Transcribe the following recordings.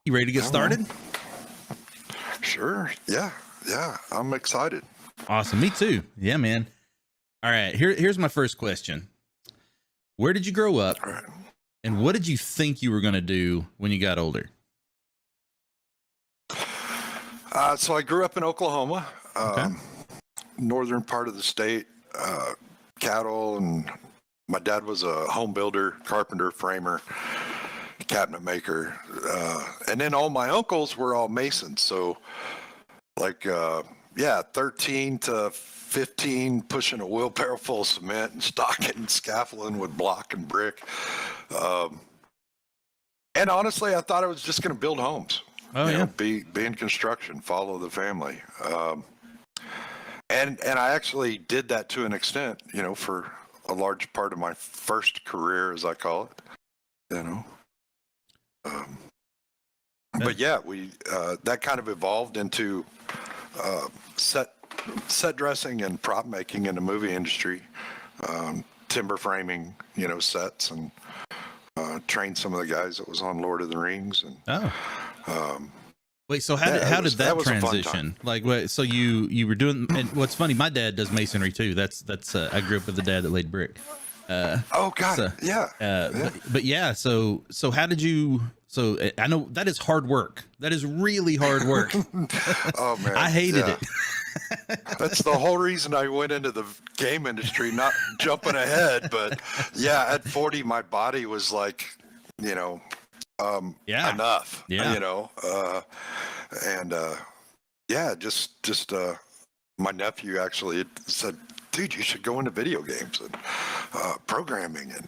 You ready to get started? Sure. Yeah. I'm excited. Awesome. Me too. Yeah, man. All right. Here's my first question. Where did you grow up? All right. And what did you think you were going to do when you got older? So I grew up in Oklahoma, Okay. northern part of the state, cattle, and my dad was a home builder, carpenter, framer, cabinet maker. And then all my uncles were all masons. So 13 to 15 pushing a wheelbarrow full of cement and stocking and scaffolding with block and brick. And honestly, I thought I was just going to build homes. Oh, yeah. Be in construction, follow the family. And I actually did that to an extent, for a large part of my first career, as I call it, But yeah, we that kind of evolved into set dressing and prop making in the movie industry, timber framing, sets, and trained some of the guys that was on Lord of the Rings. And wait, so how did that transition? Like, what? So you were doing, and what's funny, my dad does masonry too. That's I grew up with a dad that laid brick. Oh God, so, yeah. But yeah, so how did you? So I know that is hard work. That is really hard work. Oh man, I hated it. That's the whole reason I went into the game industry, not jumping ahead, but yeah, at 40, my body was like, enough, just my nephew actually said, dude, you should go into video games and programming. And,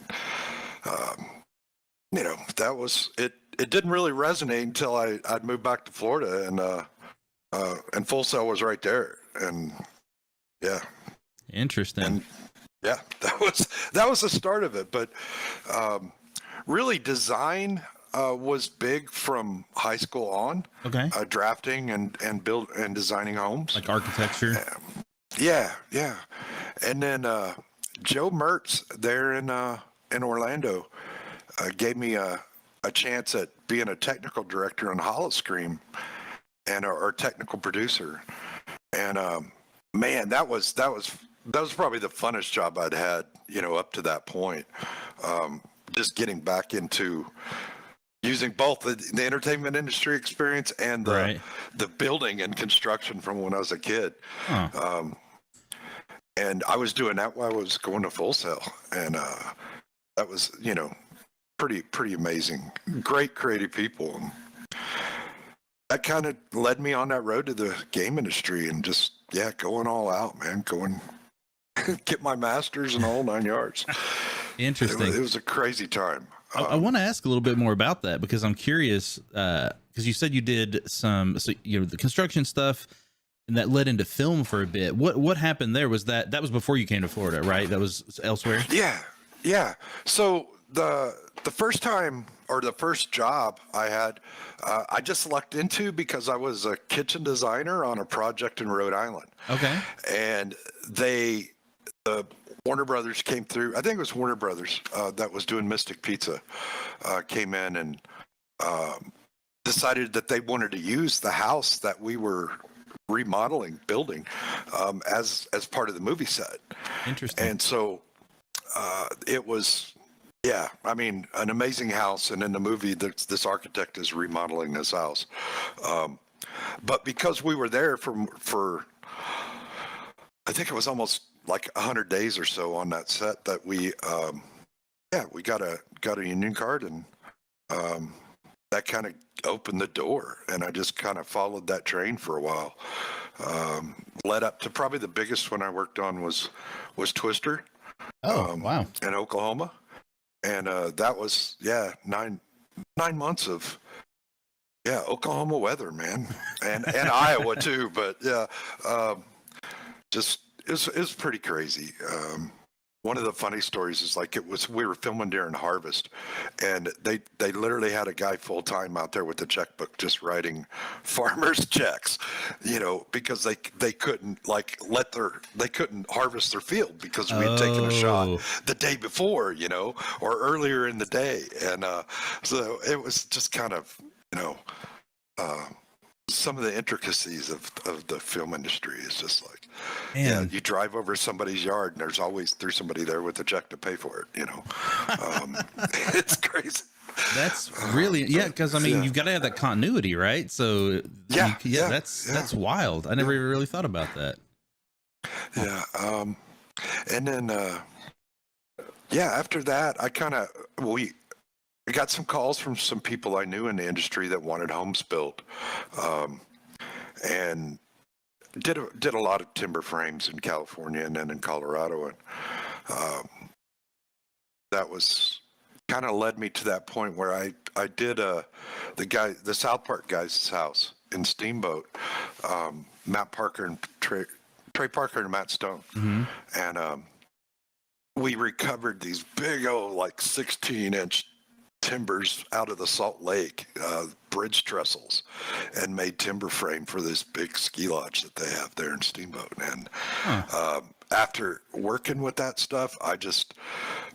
that was it. It didn't really resonate until I'd moved back to Florida, and Full Sail was right there. And yeah. Interesting. And yeah, that was the start of it. But really design was big from high school on. Okay. Drafting and build and designing homes. Like architecture. Yeah. And then Joe Mertz there in Orlando gave me a chance at being a technical director on Holoscream and our technical producer. And man, that was probably the funnest job I'd had, up to that point. Just getting back into using both the entertainment industry experience and the building and construction from when I was a kid. Huh. And I was doing that while I was going to Full Sail, and that was, pretty amazing. Great creative people. That kind of led me on that road to the game industry, and just going all out, man. Going get my master's and all 9 yards. Interesting. It was a crazy time. I want to ask a little bit more about that, because I'm curious, because you said you did the construction stuff, and that led into film for a bit. What happened there? Was that was before you came to Florida, right? That was elsewhere? Yeah. So the first time, or the first job I had, I just lucked into because I was a kitchen designer on a project in Rhode Island. Okay. And the Warner Brothers came through. I think it was Warner Brothers that was doing Mystic Pizza, came in and decided that they wanted to use the house that we were building as part of the movie set. Interesting. And so it was, an amazing house. And in the movie, this architect is remodeling this house. But because we were there for I think it was almost like 100 days or so on that set, that we got a union card, and that kind of opened the door, and I just kind of followed that train for a while. Led up to probably the biggest one I worked on was Twister. Oh, wow. In Oklahoma. And that was 9 months of Oklahoma weather, man. And Iowa too, but just it was pretty crazy. One of the funny stories is we were filming during harvest, and they literally had a guy full time out there with a checkbook just writing farmers checks, because they couldn't they couldn't harvest their field because we had taken a shot the day before, or earlier in the day. And so it was just kind of you know, uh, some of the intricacies of the film industry is just like, yeah, Man, you drive over somebody's yard and there's somebody there with a check to pay for it, it's crazy. that's really, yeah, because I mean, Yeah. you've got to have that continuity, right? So Yeah, yeah, that's wild. I never even really thought about that. Yeah. And then, after that, we got some calls from some people I knew in the industry that wanted homes built, and did a lot of timber frames in California and then in Colorado, and that was kind of led me to that point where I did the South Park guy's house in Steamboat, Matt Parker and Trey Parker and Matt Stone, and we recovered these big old like 16-inch timbers out of the Salt Lake, bridge trestles, and made timber frame for this big ski lodge that they have there in Steamboat. And after working with that stuff,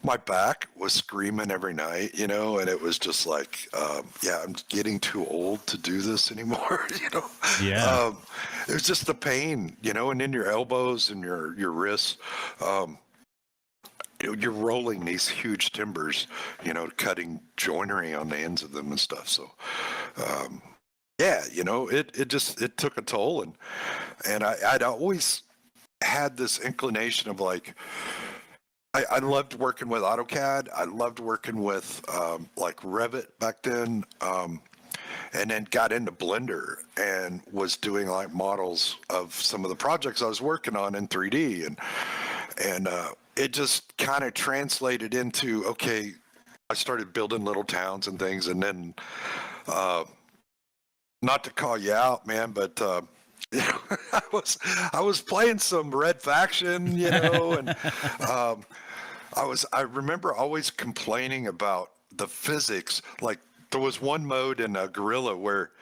my back was screaming every night, and it was just like, I'm getting too old to do this anymore, Yeah. It was just the pain, and in your elbows and your wrists. You're rolling these huge timbers, cutting joinery on the ends of them and stuff. So, it took a toll, and I'd always had this inclination of like, I loved working with AutoCAD. I loved working with like Revit back then, and then got into Blender and was doing like models of some of the projects I was working on in 3D, and it just kind of translated into, okay, I started building little towns and things, and then not to call you out, man, but I was playing some Red Faction, and I remember always complaining about the physics. Like there was one mode in Guerrilla where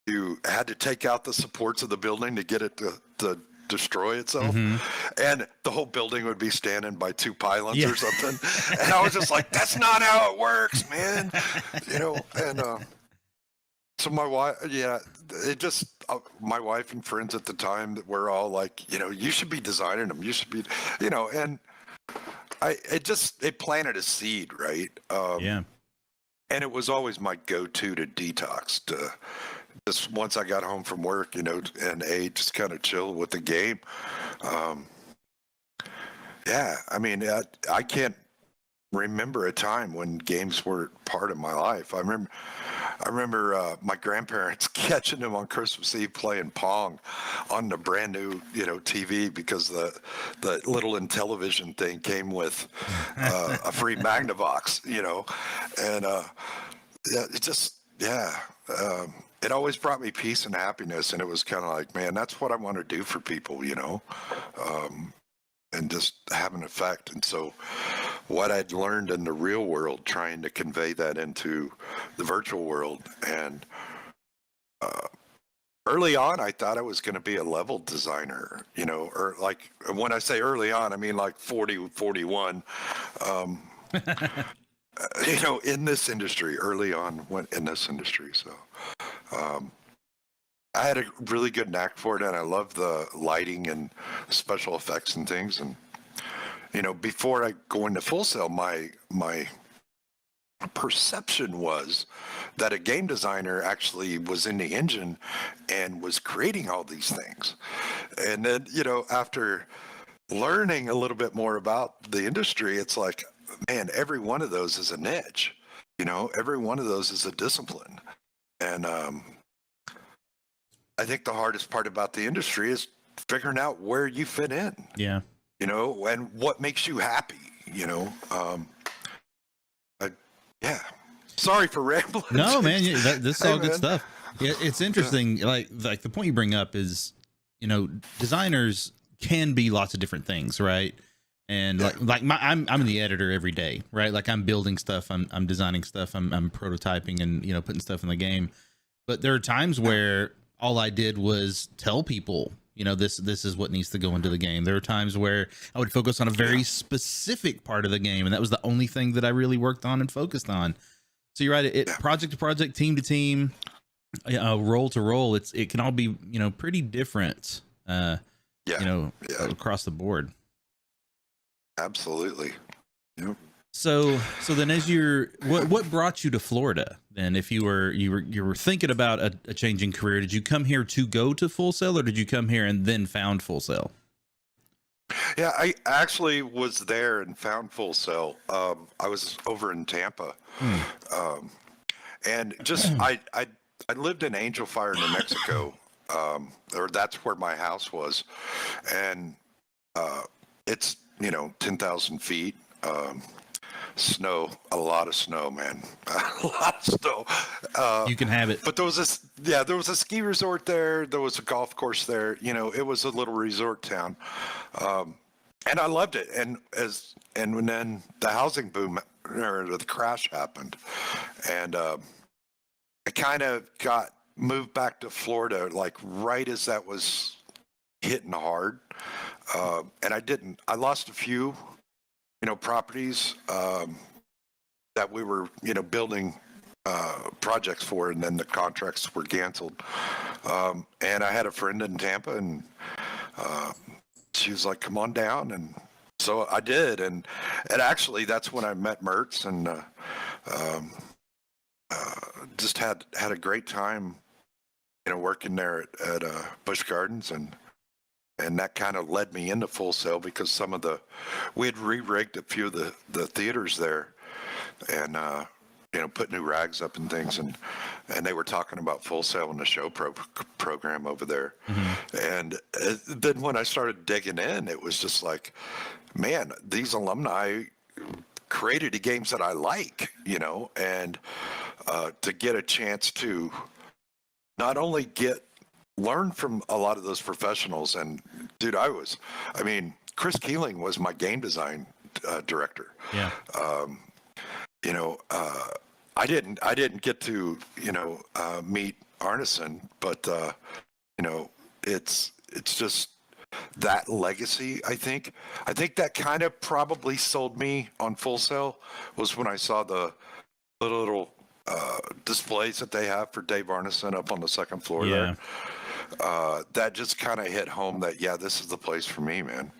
you had to take out the supports of the building to get it to destroy itself, and the whole building would be standing by two pylons or something, and I was just like, that's not how it works, man. And so my wife, my wife and friends at the time that were all like, you should be designing them, you should be, and it planted a seed, right? And it was always my go-to to detox, to just once I got home from work, and just kind of chill with the game. I mean, I can't remember a time when games were part of my life. I remember my grandparents catching them on Christmas Eve playing Pong on the brand new, TV, because the little Intellivision thing came with a free Magnavox, and it always brought me peace and happiness, and it was kind of like, man, that's what I want to do for people, and just have an effect. And so what I'd learned in the real world, trying to convey that into the virtual world. And early on, I thought I was going to be a level designer, or like, when I say early on, I mean like 40, 41, in this industry, early on in this industry. So I had a really good knack for it, and I love the lighting and special effects and things. And before I go into Full Sail, my perception was that a game designer actually was in the engine and was creating all these things. And then after learning a little bit more about the industry, it's like, man, every one of those is a niche. Every one of those is a discipline. And I think the hardest part about the industry is figuring out where you fit in. Yeah. And what makes you happy, Sorry for rambling. No, man, this is all good man. stuff. Yeah, it's interesting. Like the point you bring up is, designers can be lots of different things, right? And I'm the editor every day, right? Like I'm building stuff, I'm designing stuff, I'm prototyping and putting stuff in the game. But there are times where all I did was tell people, this is what needs to go into the game. There are times where I would focus on a very specific part of the game, and that was the only thing that I really worked on and focused on. So you're right. It Yeah. project to project, team to team, role to role. It can all be, you know, pretty different. Yeah. You know, Yeah. across the board. Absolutely. Yep. So then, as what brought you to Florida? Then, if you were thinking about a changing career, did you come here to go to Full Sail, or did you come here and then found Full Sail? Yeah, I actually was there and found Full Sail. I was over in Tampa, and just I lived in Angel Fire, New Mexico, or that's where my house was, and it's 10,000 feet. Snow, a lot of snow, man, a lot of snow. You can have it. But there was a ski resort there. There was a golf course there. It was a little resort town, and I loved it. And then the housing boom or the crash happened, and I kind of got moved back to Florida like right as that was hitting hard, and I lost a few properties that we were building projects for, and then the contracts were canceled. And I had a friend in Tampa, and she was like, "Come on down," and so I did. And actually, that's when I met Mertz, and just had a great time, working there at Busch Gardens, and that kind of led me into Full Sail, because we had re-rigged a few of the theaters there, and put new rags up and things, and they were talking about Full Sail in the show program over there. And then when I started digging in, it was just like, man, these alumni created the games that I like, and to get a chance to not only learn from a lot of those professionals. And dude, Chris Keeling was my game design director. Yeah. I didn't get to meet Arneson, but it's just that legacy. I think that kind of probably sold me on Full Sail, was when I saw the little displays that they have for Dave Arneson up on the second floor there. That just kind of hit home that, yeah, this is the place for me, man.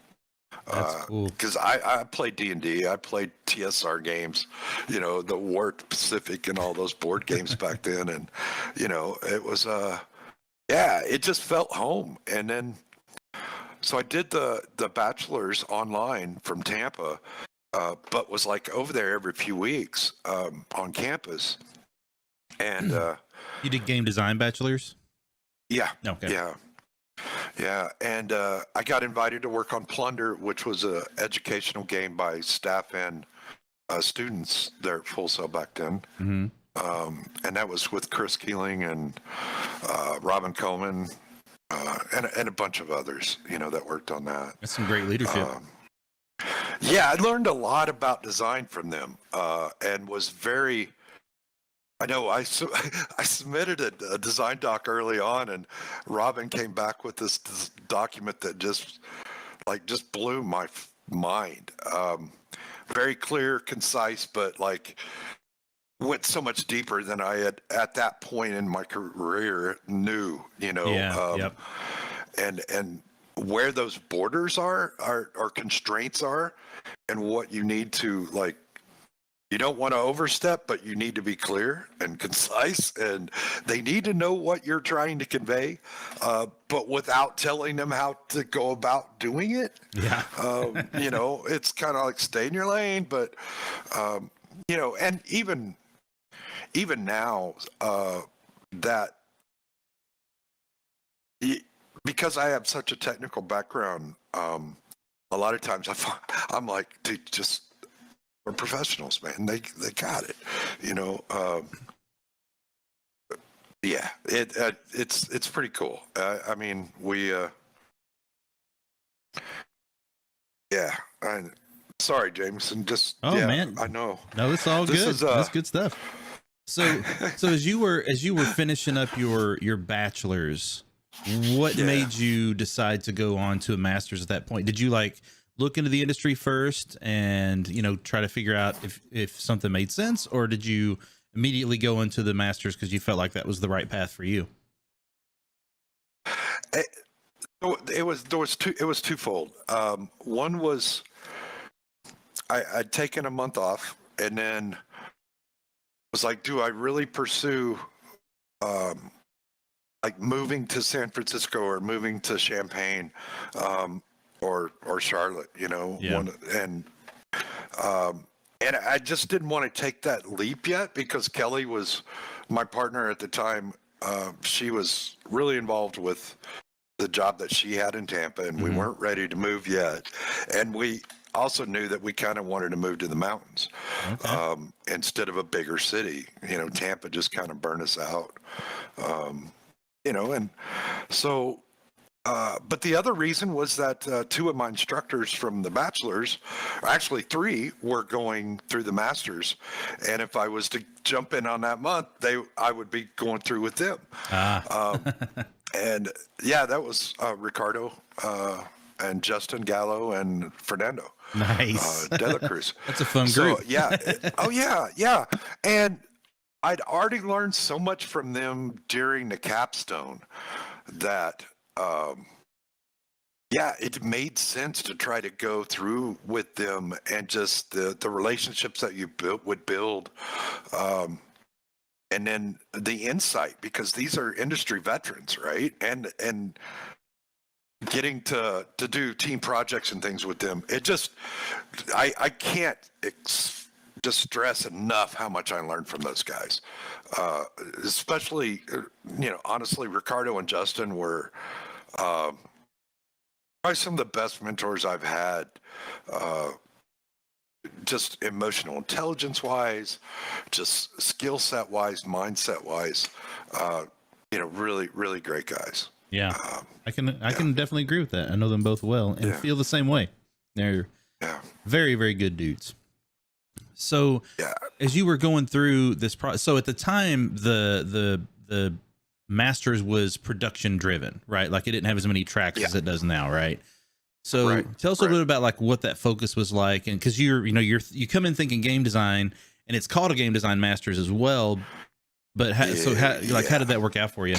That's cool. Because I played D&D, I played TSR games, the War Pacific and all those board games back then, and it was it just felt home. And then so I did the bachelor's online from Tampa, but was like over there every few weeks on campus. And you did game design bachelor's? Yeah. Okay. Yeah. And I got invited to work on Plunder, which was a educational game by staff and students there at Full Sail back then. And that was with Chris Keeling and Robin Coleman and a bunch of others, that worked on that. That's some great leadership. I learned a lot about design from them, and was very... I know I submitted a design doc early on, and Robin came back with this document that just blew my mind. Very clear, concise, but went so much deeper than I had at that point in my career knew, Yep. And where those borders are constraints are, and what you need to you don't want to overstep, but you need to be clear and concise, and they need to know what you're trying to convey, but without telling them how to go about doing it. Yeah. It's kind of like stay in your lane, but, and even now, because I have such a technical background, a lot of times I'm like, dude, we're professionals, man. They got it, it's pretty cool. Sorry, Jameson. Man. I know. No, it's all good. That's good stuff. So as you were finishing up your bachelor's, what made you decide to go on to a master's at that point? Did you look into the industry first and try to figure out if something made sense, or did you immediately go into the Masters because you felt like that was the right path for you? It was twofold. One was I'd taken a month off, and then was like, do I really pursue like moving to San Francisco or moving to Champaign or Charlotte, you know? Yeah. And I just didn't want to take that leap yet because Kelly was my partner at the time. She was really involved with the job that she had in Tampa, and we weren't ready to move yet. And we also knew that we kind of wanted to move to the mountains instead of a bigger city. You know, Tampa just kind of burned us out. You know, and so, but the other reason was that two of my instructors from the bachelor's, actually three, were going through the Masters. And if I was to jump in on that month, I would be going through with them. And yeah, that was Ricardo and Justin Gallo and Fernando. Nice. De La Cruz. That's a fun group. Yeah. Oh yeah. And I'd already learned so much from them during the capstone that it made sense to try to go through with them, and just the relationships that you would build, and then the insight, because these are industry veterans, right? And getting to do team projects and things with them, it just, I can't just stress enough how much I learned from those guys. Especially, you know, honestly, Ricardo and Justin were probably some of the best mentors I've had, just emotional intelligence wise, just skill set wise, mindset wise. You know, really, really great guys. Yeah, I can definitely agree with that. I know them both well and feel the same way. They're very, very good dudes. So as you were going through this process, so at the time the Masters was production driven, right? Like it didn't have as many tracks as it does now, right? So tell us a little bit about like what that focus was like, and because you come in thinking game design, and it's called a game design Masters as well, but how did that work out for you?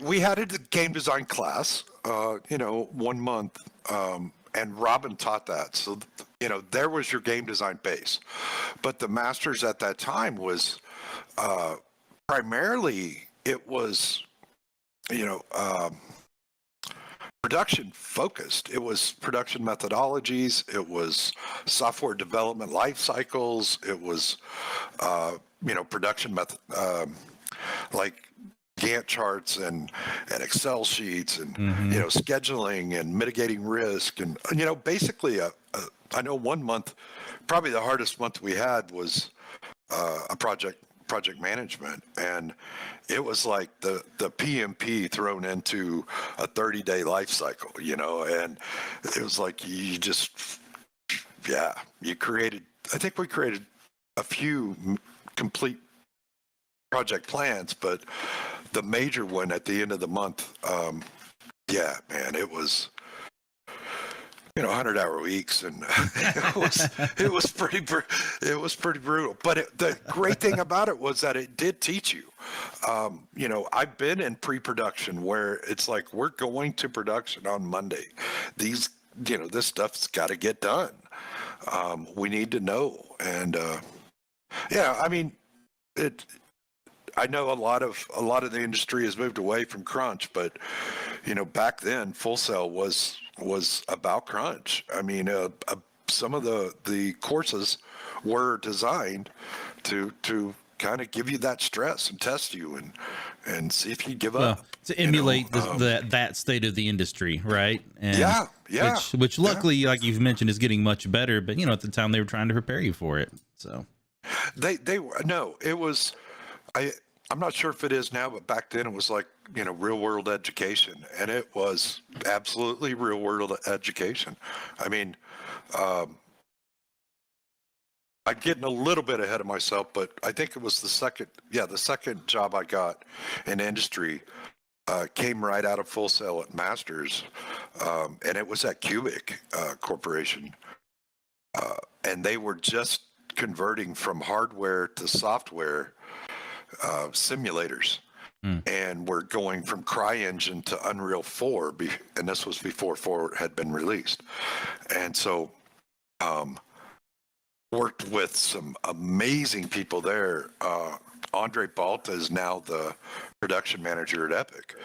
we had a game design class, you know, 1 month, and Robin taught that. So, you know, there was your game design base. But the Masters at that time was primarily, it was, you know, production focused. It was production methodologies. It was software development life cycles. It was, you know, production method, like Gantt charts and Excel sheets and, you know, scheduling and mitigating risk. And, you know, basically, I know 1 month, probably the hardest month we had was a project management. And it was like the PMP thrown into a 30-day life cycle, you know, and it was like you just, you created, I think we created a few complete project plans, but the major one at the end of the month, man, it was, you know, 100-hour weeks, and it was pretty brutal. But the great thing about it was that it did teach you. You know, I've been in pre-production where it's like, we're going to production on Monday. These, you know, this stuff's got to get done. We need to know, and I mean, I know a lot of the industry has moved away from crunch, but you know, back then Full Sail was about crunch. I mean, some of the courses were designed to kind of give you that stress and test you and see if you give up. To emulate that state of the industry, right? And which luckily, like you've mentioned, is getting much better. But you know, at the time they were trying to prepare you for it. So they were, no, it was, I'm not sure if it is now, but back then it was like, you know, real world education, and it was absolutely real world education. I mean, I'm getting a little bit ahead of myself, but I think it was the second job I got in industry came right out of Full Sail at Masters, and it was at Cubic Corporation, and they were just converting from hardware to software simulators. And we're going from CryEngine to Unreal 4, and this was before 4 had been released. And so worked with some amazing people there. Andre Balta is now the production manager at Epic.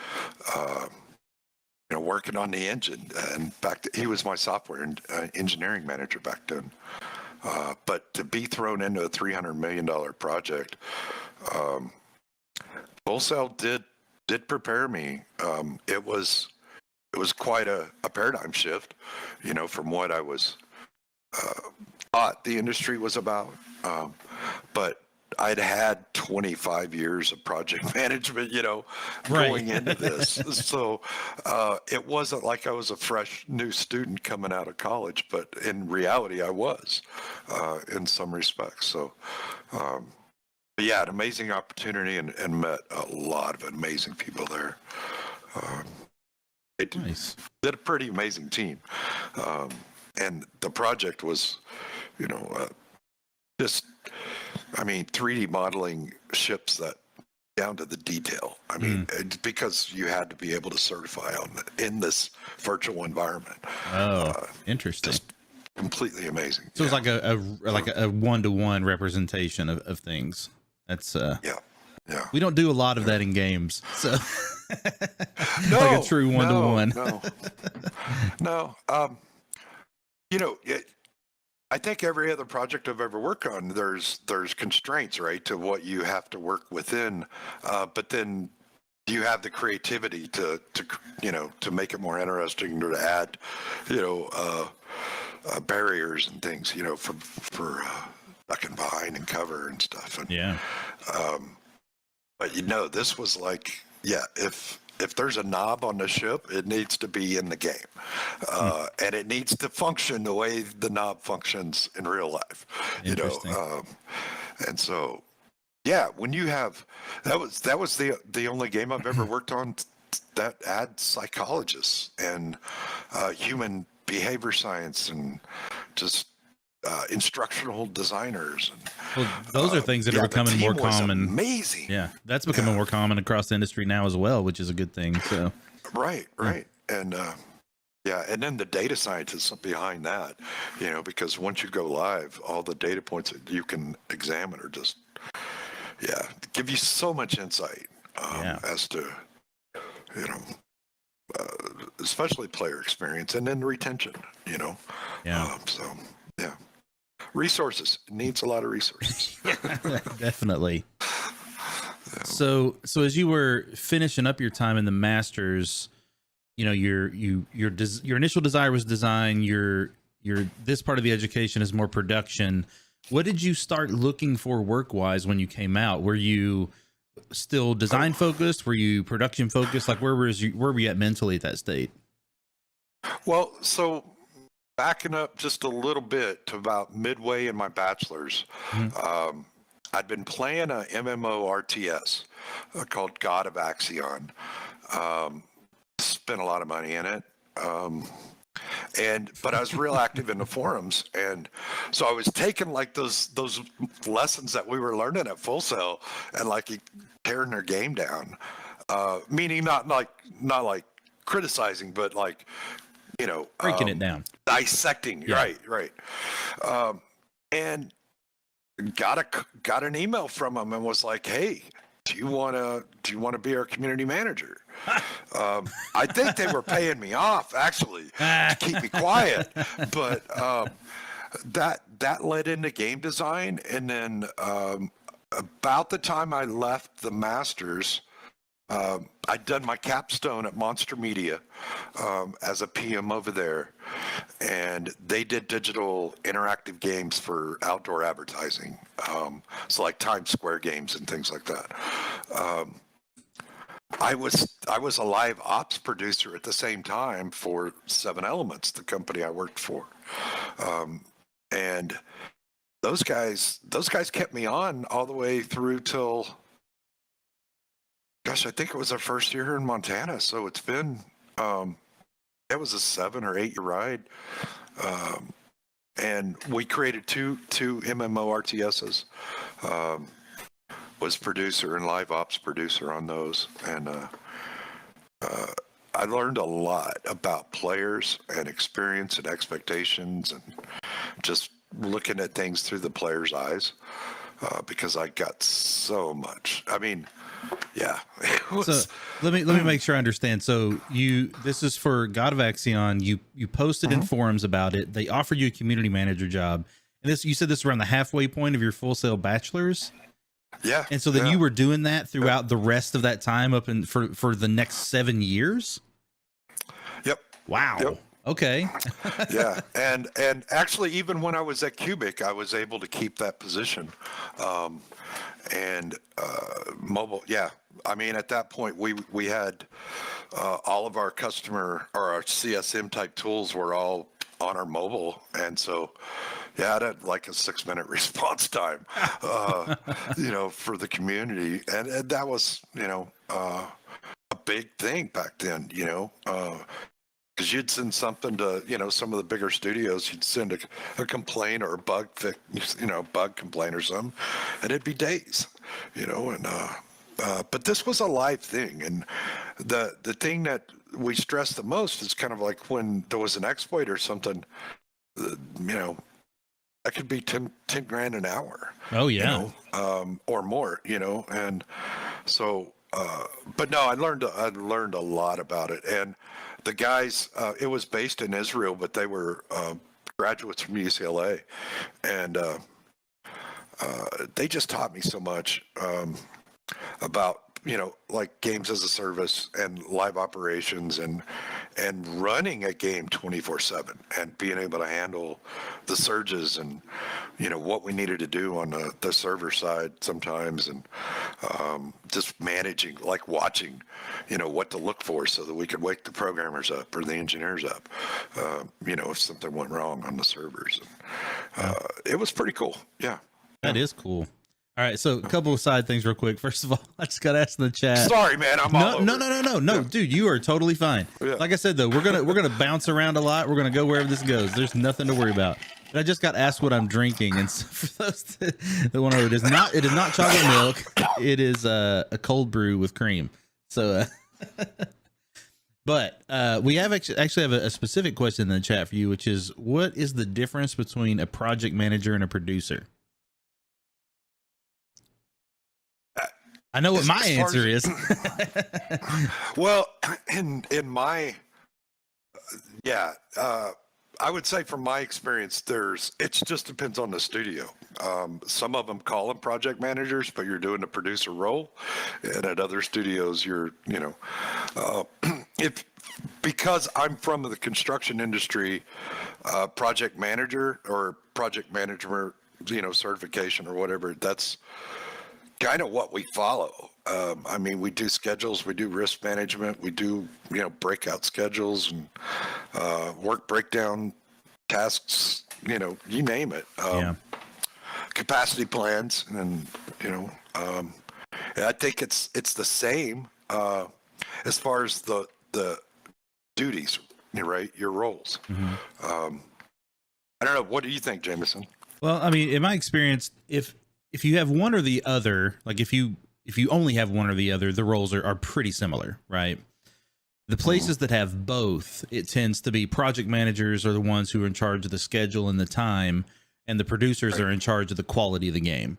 Working on the engine, and he was my software and engineering manager back then. But to be thrown into a $300 million project, Full Sail did prepare me. It was quite a paradigm shift, from what I was thought the industry was about. But I'd had 25 years of project management, going into this. So it wasn't like I was a fresh new student coming out of college, but in reality, I was in some respects. So, yeah, an amazing opportunity and met a lot of amazing people there. Nice. Did a pretty amazing team. And the project was, just, 3D modeling ships that down to the detail. It's because you had to be able to certify in this virtual environment. Interesting. Just completely amazing. So it's like a one-to-one representation of things. That's yeah. We don't do a lot of that in games, so no, like a true one-to-one. No. I think every other project I've ever worked on, there's constraints, right, to what you have to work within, but then you have the creativity to make it more interesting, or to add, barriers and things, for ducking behind and cover and stuff. And, yeah. But this was like, if there's a knob on the ship, it needs to be in the game, and it needs to function the way the knob functions in real life. And so, when you have that was the only game I've ever worked on that had psychologists and human behavior science and just instructional designers. And, those are things that are becoming more common. Amazing. Yeah, that's becoming more common across the industry now as well, which is a good thing. So right. And and then the data scientists behind that, because once you go live, all the data points that you can examine are just give you so much insight as to especially player experience and then retention. Resources. It needs a lot of resources. Definitely. So as you were finishing up your time in the Masters, your initial desire was design. Your this part of the education is more production. What did you start looking for work-wise when you came out? Were you still design focused? Were you production focused? Like where were you at mentally at that state? Well, so backing up just a little bit to about midway in my bachelor's, I'd been playing a MMO RTS called God of Axion. Spent a lot of money in it. But I was real active in the forums, and so I was taking like those lessons that we were learning at Full Sail and like tearing their game down. Meaning not like criticizing, but like breaking it down, dissecting. Yeah. Right. And got an email from him and was like, "Hey, do you want to be our community manager?" I think they were paying me off actually to keep me quiet, but that led into game design. And then about the time I left the Masters, I'd done my capstone at Monster Media as a PM over there, and they did digital interactive games for outdoor advertising, so like Times Square games and things like that. I was a live ops producer at the same time for 7 Elements, the company I worked for, and those guys kept me on all the way through till, gosh, I think it was our first year here in Montana. So it's been, it was a 7 or 8 year ride. and we created two MMORTSs. Was producer and live ops producer on those, and I learned a lot about players and experience and expectations, and just looking at things through the player's eyes, because I got so much. I mean, yeah. It was, So let me make sure I understand. So this is for God of Axion. You posted in forums about it. They offered you a community manager job, and you said this was around the halfway point of your Full Sail Bachelor's. Yeah. And so then you were doing that throughout the rest of that time up in for the next 7 years. Yep. Wow. Yep. Okay. Yeah, and actually, even when I was at Cubic, I was able to keep that position. And mobile, yeah. I mean, at that point, we had all of our customer or our CSM type tools were all on our mobile, and so yeah, I had like a 6-minute response time, for the community, and that was a big thing back then, because you'd send something to some of the bigger studios, you'd send a complaint or a bug complaint or something, and it'd be days, and but this was a live thing, and the thing that we stressed the most is kind of like when there was an exploit or something, that could be 10 grand an hour. Oh yeah. Or more, and so but no, I learned a lot about it, and the guys, it was based in Israel, but they were graduates from UCLA, and they just taught me so much about like games as a service and live operations and running a game 24/7 and being able to handle the surges and what we needed to do on the server side sometimes, and just managing, like watching what to look for so that we could wake the programmers up or the engineers up if something went wrong on the servers. It was pretty cool. Yeah, That is cool. All right, so a couple of side things real quick. First of all, I just got asked in the chat. sorry man, I'm all over. No, Yeah. dude, you are totally fine. Yeah. Like I said though, we're gonna bounce around a lot. We're gonna go wherever this goes. There's nothing to worry about. But I just got asked what I'm drinking, and so for those that want to know, it is not chocolate milk. It is a cold brew with cream. So, but we have actually have a specific question in the chat for you, which is, what is the difference between a project manager and a producer? I know what my answer is. Well, in my, I would say from my experience, it just depends on the studio. Some of them call them project managers, but you're doing the producer role, and at other studios, you're, because I'm from the construction industry, project manager or project management, certification or whatever, that's kind of what we follow. I mean, we do schedules, we do risk management, we do, breakout schedules and work breakdown tasks, you name it. Capacity plans, and, I think it's the same as far as the duties, right? Your roles. I don't know. What do you think, Jameson? Well, I mean, in my experience, if you have one or the other, like if you only have one or the other, the roles are pretty similar, right? The places that have both, it tends to be project managers are the ones who are in charge of the schedule and the time, and the producers are in charge of the quality of the game,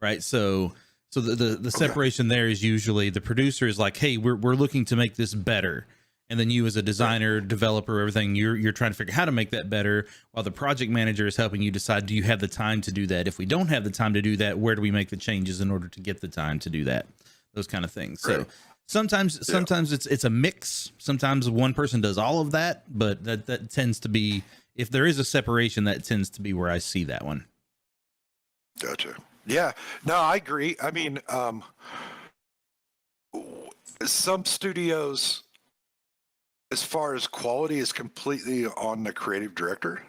right? So the separation there is usually the producer is like, hey, we're looking to make this better. And then you as a designer, developer, everything, you're trying to figure out how to make that better, while the project manager is helping you decide, do you have the time to do that? If we don't have the time to do that, where do we make the changes in order to get the time to do that? Those kind of things. So sometimes it's a mix. Sometimes one person does all of that, but that tends to be, if there is a separation, that tends to be where I see that one. Gotcha. Yeah, no, I agree. I mean, some studios, as far as quality, is completely on the creative director.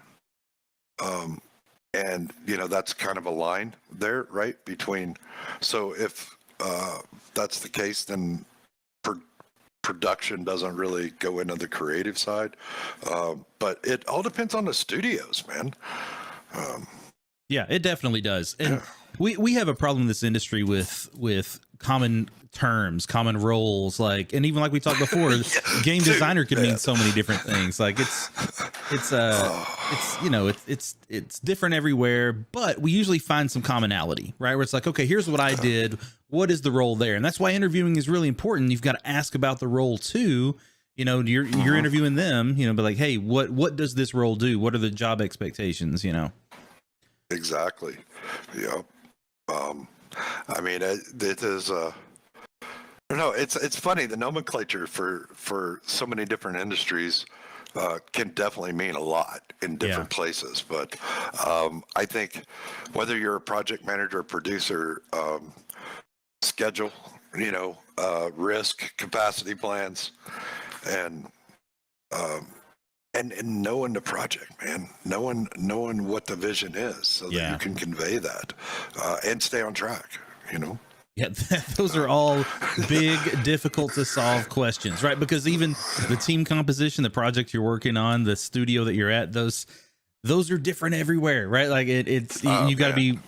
And, that's kind of a line there, right? Between, so if that's the case, then production doesn't really go into the creative side. But it all depends on the studios, man. Yeah, it definitely does. And we have a problem in this industry with common terms, common roles, like, and even like we talked before, game designer could mean so many different things. Like it's you know, it's different everywhere, but we usually find some commonality, right? Where it's like, okay, here's what I did. What is the role there? And that's why interviewing is really important. You've got to ask about the role too. You know, you're interviewing them, you know, but like, hey, what does this role do? What are the job expectations, you know? Exactly. Yeah. I mean, it is, no, it's funny. The nomenclature for so many different industries can definitely mean a lot in different places. But I think whether you're a project manager or producer, schedule, you know, risk, capacity plans, and knowing the project, man, knowing what the vision is, so that you can convey that and stay on track, you know. Yeah, those are all big, difficult to solve questions, right? Because even the team composition, the project you're working on, the studio that you're at, those are different everywhere, right? Like it's you got to be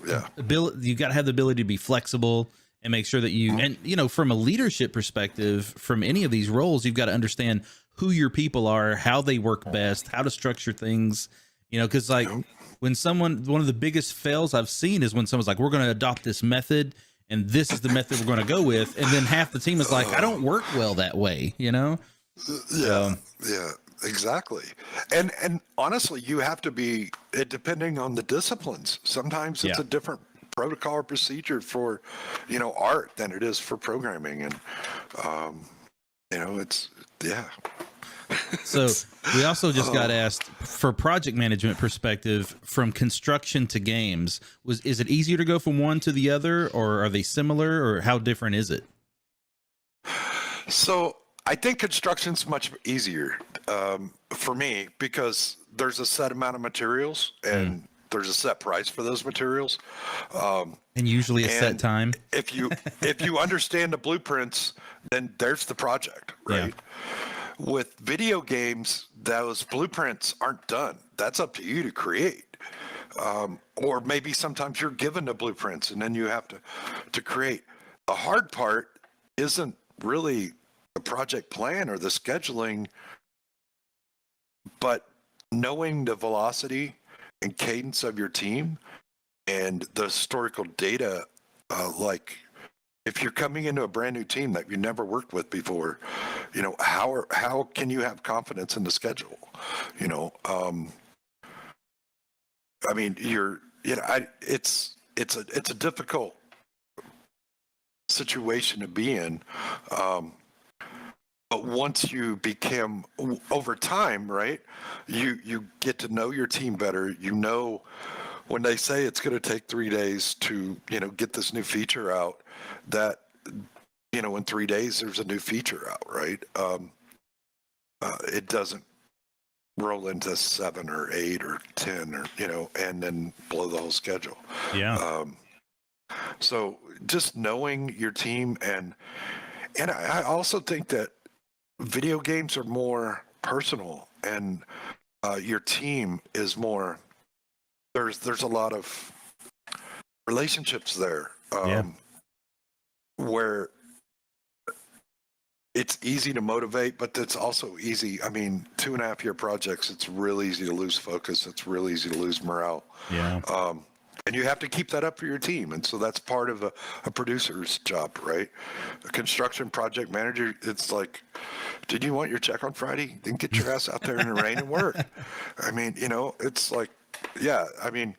you got to have the ability to be flexible and make sure that you and you know, from a leadership perspective, from any of these roles, you've got to understand who your people are, how they work best, how to structure things, you know, because like when one of the biggest fails I've seen is when someone's like, we're going to adopt this method and this is the method we're going to go with. And then half the team is like, I don't work well that way, you know? Yeah, exactly. And honestly, you have to be, depending on the disciplines, sometimes it's a different protocol or procedure for, you know, art than it is for programming. And, you know, it's, So we also just got asked for project management perspective from construction to games. Is it easier to go from one to the other, or are they similar, or how different is it? So I think construction's much easier for me because there's a set amount of materials and there's a set price for those materials. And usually a set time. If you understand the blueprints, then there's the project, right? Yeah. With video games, those blueprints aren't done. That's up to you to create. Or maybe sometimes you're given the blueprints and then you have to create. The hard part isn't really the project plan or the scheduling, but knowing the velocity and cadence of your team and the historical data, like if you're coming into a brand new team that you never worked with before, you know, how can you have confidence in the schedule? You know, I mean, it's a difficult situation to be in. But once you become, over time, right, you get to know your team better. You know, when they say it's going to take 3 days to, you know, get this new feature out, that, you know, in 3 days there's a new feature out, right? It doesn't roll into 7 or 8 or 10 or, you know, and then blow the whole schedule. Yeah. So just knowing your team, and I also think that video games are more personal, and your team is more, there's a lot of relationships there, where it's easy to motivate, but it's also easy. I mean, 2.5-year projects, it's real easy to lose focus. It's real easy to lose morale. Yeah. And you have to keep that up for your team. And so that's part of a producer's job, right? A construction project manager, it's like, did you want your check on Friday? Then get your ass out there in the rain and work. I mean, you know, it's like, yeah, I mean,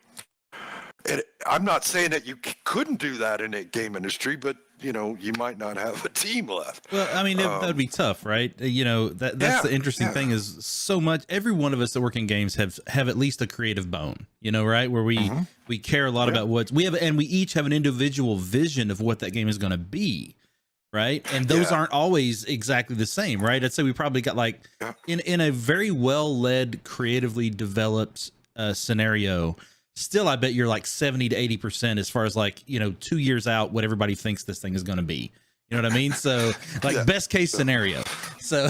I'm not saying that you couldn't do that in a game industry, but, you know, you might not have a team left. Well, I mean, that would be tough, right? You know, that's the interesting thing is so much, every one of us that work in games have at least a creative bone, you know, right? Where we care a lot about what we have, and we each have an individual vision of what that game is going to be. Right. And those aren't always exactly the same. Right. I'd say we probably got like in a very well led, creatively developed scenario. Still, I bet you're like 70 to 80% as far as like, you know, 2 years out, what everybody thinks this thing is going to be. You know what I mean? So like Yeah. best case scenario. So,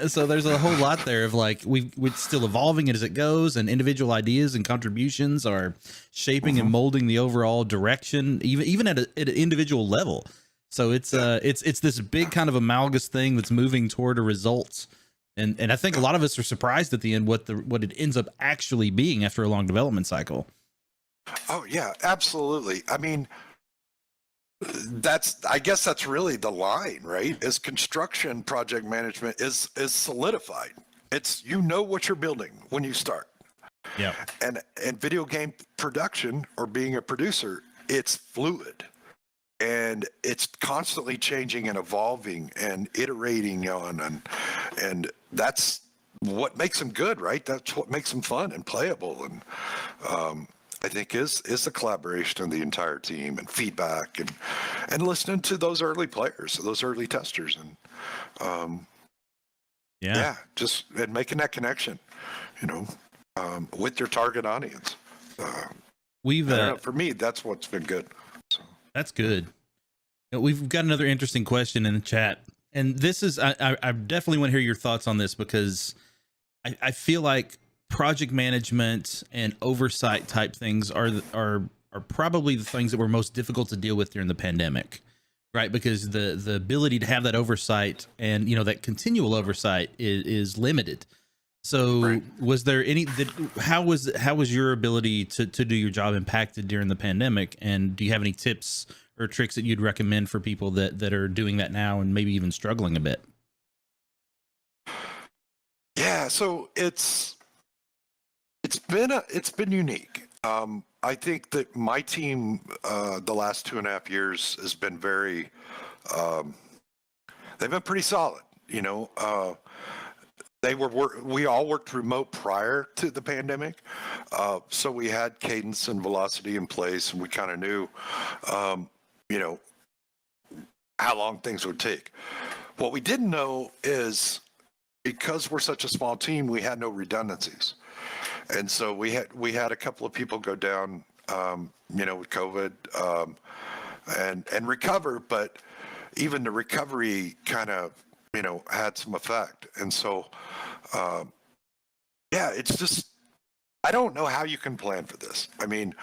so there's a whole lot there of like, we're still evolving as it goes, and individual ideas and contributions are shaping and molding the overall direction, even at an individual level. So it's this big kind of amalgamous thing that's moving toward a result. And I think a lot of us are surprised at the end what it ends up actually being after a long development cycle. Oh yeah, absolutely. I mean, I guess that's really the line, right? Is construction project management is solidified. It's, you know what you're building when you start. Yeah. And video game production, or being a producer, it's fluid. And it's constantly changing and evolving and iterating on, and that's what makes them good, right? That's what makes them fun and playable. And I think is the collaboration of the entire team, and feedback, and listening to those early players, those early testers, and just and making that connection, with your target audience. For me, that's what's been good. So. That's good. We've got another interesting question in the chat, and this is I definitely want to hear your thoughts on this, because I feel like project management and oversight type things are probably the things that were most difficult to deal with during the pandemic, right? Because the ability to have that oversight and that continual oversight is limited. So right. Was there how was your ability to do your job impacted during the pandemic? And do you have any tips or tricks that you'd recommend for people that are doing that now and maybe even struggling a bit? Yeah, so it's been unique. I think that my team, the last 2.5 years, has been very. They've been pretty solid. We all worked remote prior to the pandemic, so we had cadence and velocity in place, and we kind of knew, how long things would take. What we didn't know is, because we're such a small team, we had no redundancies. And so we had a couple of people go down, with COVID, and recover, but even the recovery kind of, had some effect. And so, it's just, I don't know how you can plan for this. I mean,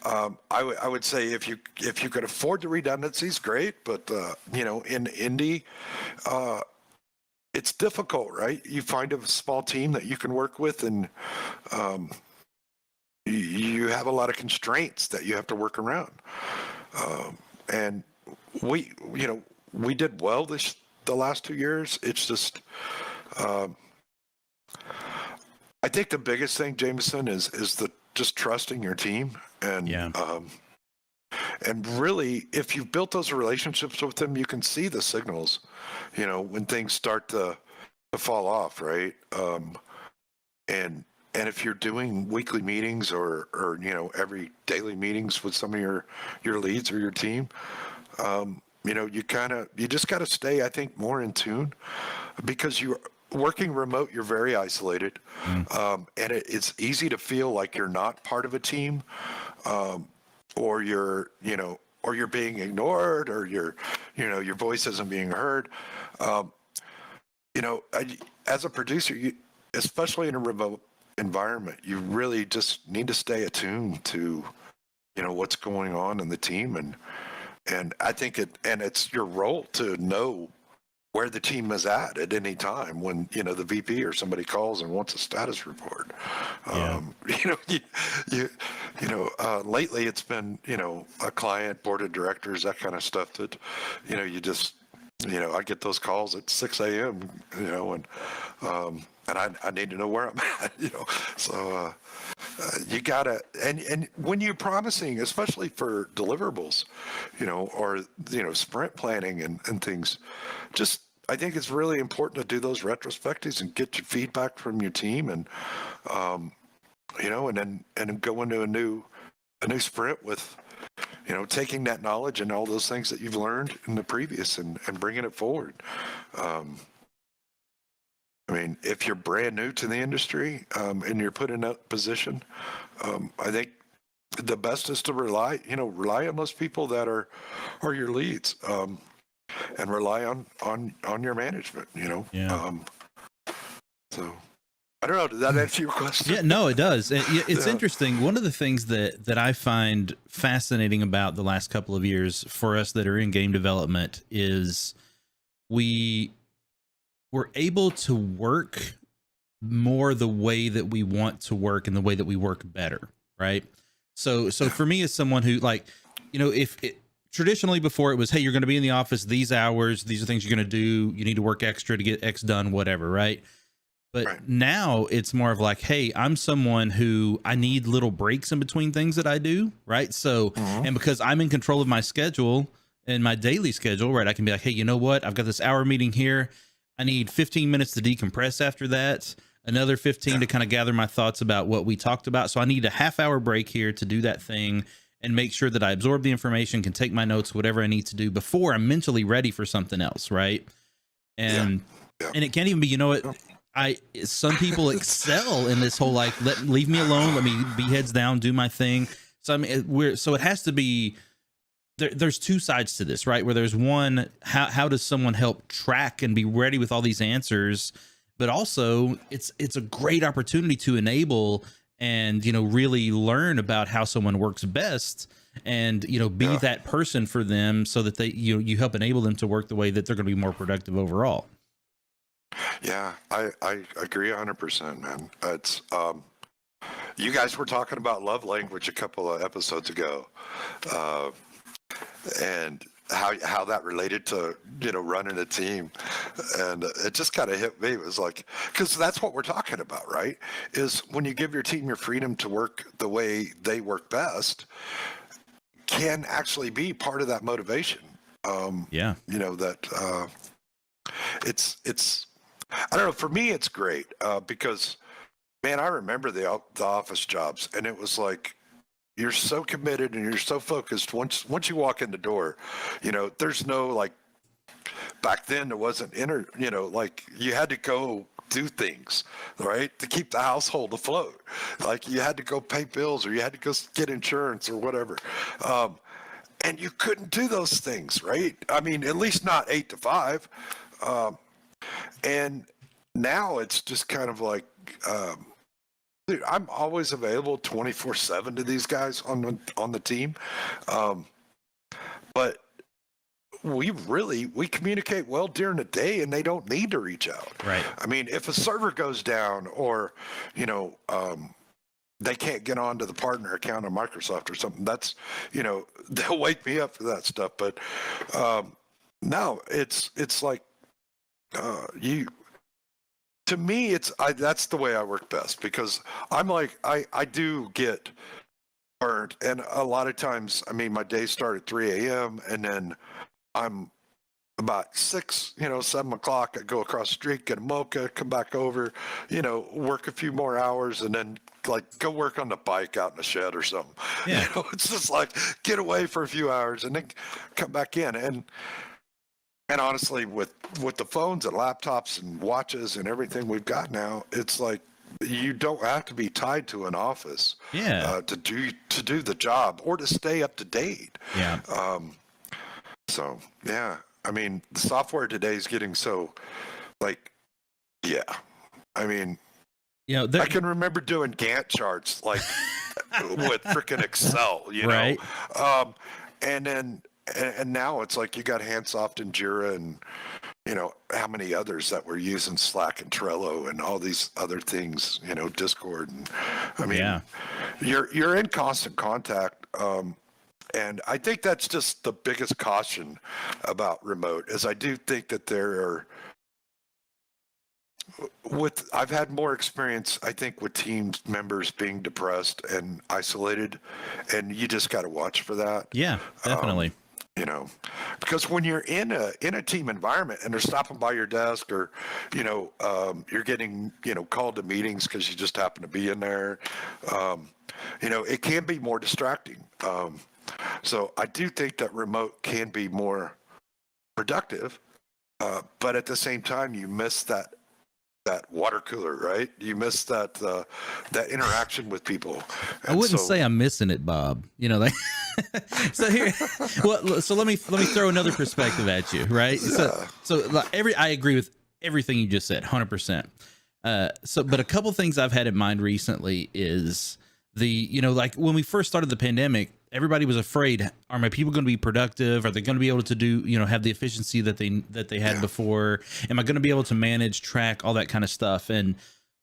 I would say if you could afford the redundancies, great. But in indie, it's difficult, right? You find a small team that you can work with, and you have a lot of constraints that you have to work around. And we did well the last 2 years. It's just, I think the biggest thing, Jameson, is just trusting your team, and and really, if you've built those relationships with them, you can see the signals, when things start to fall off, right? And if you're doing weekly meetings or every daily meetings with some of your leads or your team, you just got to stay, I think, more in tune, because you're working remote, you're very isolated, and it's easy to feel like you're not part of a team, or you're being ignored, or your voice isn't being heard. As a producer, especially in a remote environment, you really just need to stay attuned to what's going on in the team, and I think it's your role to know where the team is at any time when the VP or somebody calls and wants a status report. Lately it's been a client, board of directors, that kind of stuff that you just I get those calls at 6 a.m. And I need to know where I'm at. So you gotta, and when you're promising, especially for deliverables, or sprint planning and things, just I think it's really important to do those retrospectives and get your feedback from your team, and and then go into a new sprint with taking that knowledge and all those things that you've learned in the previous and bringing it forward. I mean, if you're brand new to the industry, and you're put in that position, I think the best is to rely on those people that are your leads. rely on your management, Yeah. So I don't know. Did that answer your question? Yeah, no, it does. It's Yeah. interesting. One of the things that I find fascinating about the last couple of years for us that are in game development is we were able to work more the way that we want to work and the way that we work better, right? So for me, as someone who, like, if it traditionally before it was, hey, you're going to be in the office these hours, these are things you're going to do, you need to work extra to get X done, whatever, right? But Right. now it's more of like, hey, I'm someone who I need little breaks in between things that I do, right? So, and because I'm in control of my schedule and my daily schedule, right, I can be like, hey, you know what? I've got this hour meeting here. I need 15 minutes to decompress after that, another 15 to kind of gather my thoughts about what we talked about. So I need a half-hour break here to do that thing and make sure that I absorb the information, can take my notes, whatever I need to do before I'm mentally ready for something else, right? And and it can't even be, some people excel in this whole, like, leave me alone, let me be heads down, do my thing. So I mean, so it has to be there's two sides to this, right? Where there's one, how does someone help track and be ready with all these answers, but also it's a great opportunity to enable and really learn about how someone works best and be that person for them so that they you help enable them to work the way that they're going to be more productive overall. Yeah, I agree 100%, man. It's you guys were talking about love language a couple of episodes ago, and how that related to running a team, and it just kind of hit me. It was like, because that's what we're talking about, right? Is when you give your team your freedom to work the way they work best, can actually be part of that motivation. That it's I don't know. For me, it's great because, man, I remember the office jobs, and it was like you're so committed and you're so focused. Once you walk in the door, there's no, like, back then there wasn't like you had to go do things, right, to keep the household afloat. Like you had to go pay bills or you had to go get insurance or whatever. And you couldn't do those things, right? I mean, at least not 8 to 5. And now it's just kind of like, dude, I'm always available 24/7 to these guys on the team. But we communicate well during the day, and they don't need to reach out. Right. I mean, if a server goes down or, they can't get onto the partner account on Microsoft or something, that's, they'll wake me up for that stuff. But no, it's like, to me, that's the way I work best, because I'm like, I do get burnt. And a lot of times, I mean, my days start at 3 a.m. and then I'm about 6, 7 o'clock, I go across the street, get a mocha, come back over, work a few more hours, and then like go work on the bike out in the shed or something. Yeah. It's just like get away for a few hours and then come back in. And honestly, with the phones and laptops and watches and everything we've got now, it's like you don't have to be tied to an office to do the job or to stay up to date. Yeah. So yeah, I mean, the software today is getting so, like, yeah. I mean, I can remember doing Gantt charts like with freaking Excel, right. And then. And now it's like you got Handsoft and Jira and, how many others that we're using, Slack and Trello and all these other things, Discord. And I mean, you're in constant contact. And I think that's just the biggest caution about remote, is I do think that I've had more experience, I think, with team members being depressed and isolated, and you just got to watch for that. Yeah, definitely. Because when you're in a team environment and they're stopping by your desk, or you're getting called to meetings because you just happen to be in there, it can be more distracting. So I do think that remote can be more productive, but at the same time you miss that water cooler, right? You miss that interaction with people. I wouldn't say I'm missing it, Bob. So here, well, so let me throw another perspective at you, right? So like I agree with everything you just said, 100%. But a couple things I've had in mind recently is like when we first started the pandemic, everybody was afraid, are my people going to be productive? Are they going to be able to do, have the efficiency that they had before? Am I going to be able to manage, track, all that kind of stuff? And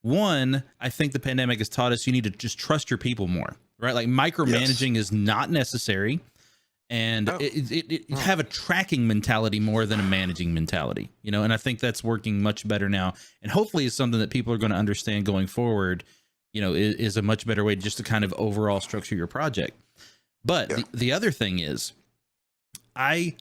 one, I think the pandemic has taught us you need to just trust your people more, right? Like micromanaging is not necessary. And it have a tracking mentality more than a managing mentality, and I think that's working much better now. And hopefully it's something that people are going to understand going forward, is a much better way just to kind of overall structure your project. But the other thing is, I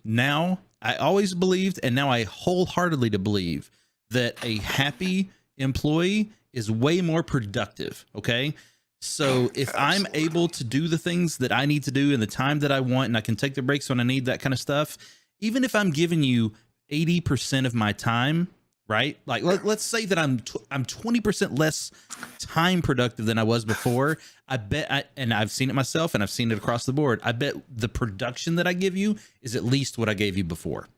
always believed, and now I wholeheartedly to believe that a happy employee is way more productive. Okay. So if I'm able to do the things that I need to do in the time that I want, and I can take the breaks when I need, that kind of stuff, even if I'm giving you 80% of my time, right? Like let's say that I'm 20% less time productive than I was before. I bet, and I've seen it myself, and I've seen it across the board. I bet the production that I give you is at least what I gave you before.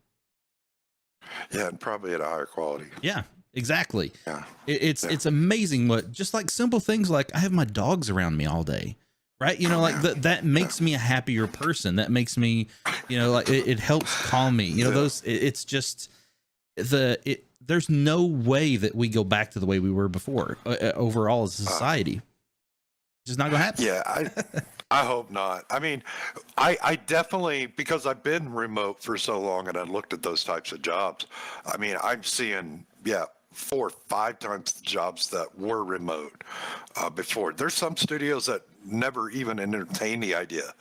Yeah, and probably at a higher quality. Yeah. Exactly. Yeah. It's amazing what just like simple things like I have my dogs around me all day, right? That makes me a happier person. That makes me, like it helps calm me. It's just there's no way that we go back to the way we were before overall as a society. It's just not gonna happen. Yeah, I hope not. I mean, I definitely, because I've been remote for so long and I looked at those types of jobs. I mean, I'm seeing 4 or 5 times the jobs that were remote before. There's some studios that never even entertained the idea,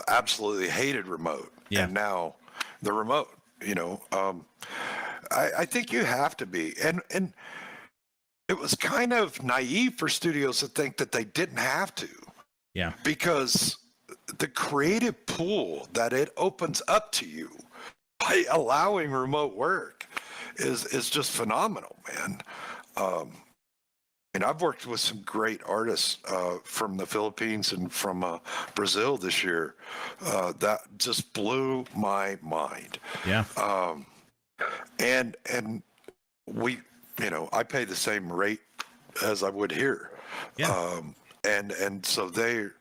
absolutely hated remote, and now they're remote. I think you have to be, and it was kind of naive for studios to think that they didn't have to. Yeah, because the creative pool that it opens up to you by allowing remote work is just phenomenal, man. And I've worked with some great artists from the Philippines and from Brazil this year that just blew my mind. Yeah. And we, I pay the same rate as I would here. Yeah. And so they're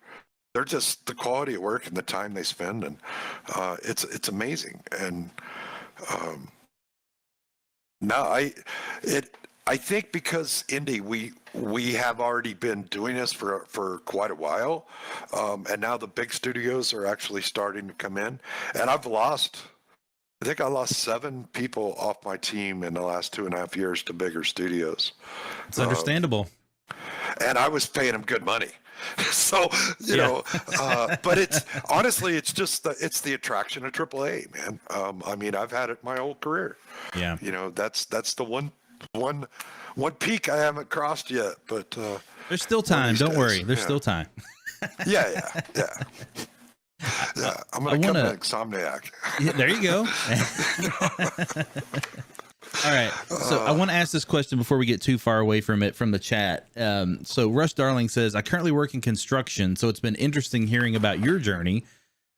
just the quality of work and the time they spend, and it's amazing. And I think because indie, we have already been doing this for quite a while, and now the big studios are actually starting to come in, and I think I lost 7 people off my team in the last 2.5 years to bigger studios. It's understandable. And I was paying them good money. So, but it's honestly, it's just it's the attraction of AAA, man. I mean, I've had it my whole career. Yeah. That's the one peak I haven't crossed yet, but there's still time. Don't worry. There's still time. Yeah. I'm going to come to Insomniac. Yeah, there you go. All right. So I want to ask this question before we get too far away from it from the chat. So Rush Darling says, I currently work in construction, so it's been interesting hearing about your journey.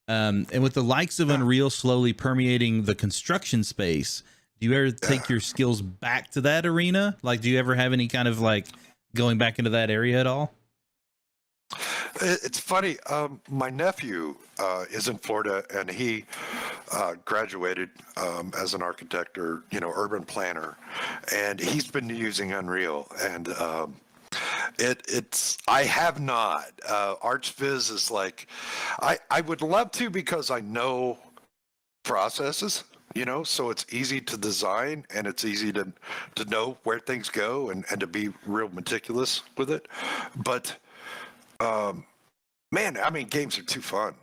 And with the likes of Unreal slowly permeating the construction space, do you ever take your skills back to that arena? Like, do you ever have any kind of like going back into that area at all? It's funny. My nephew is in Florida, and he graduated as an architect or urban planner, and he's been using Unreal. And I have not. ArchViz is like, I would love to, because I know processes. So it's easy to design, and it's easy to know where things go and to be real meticulous with it. But man, I mean, games are too fun.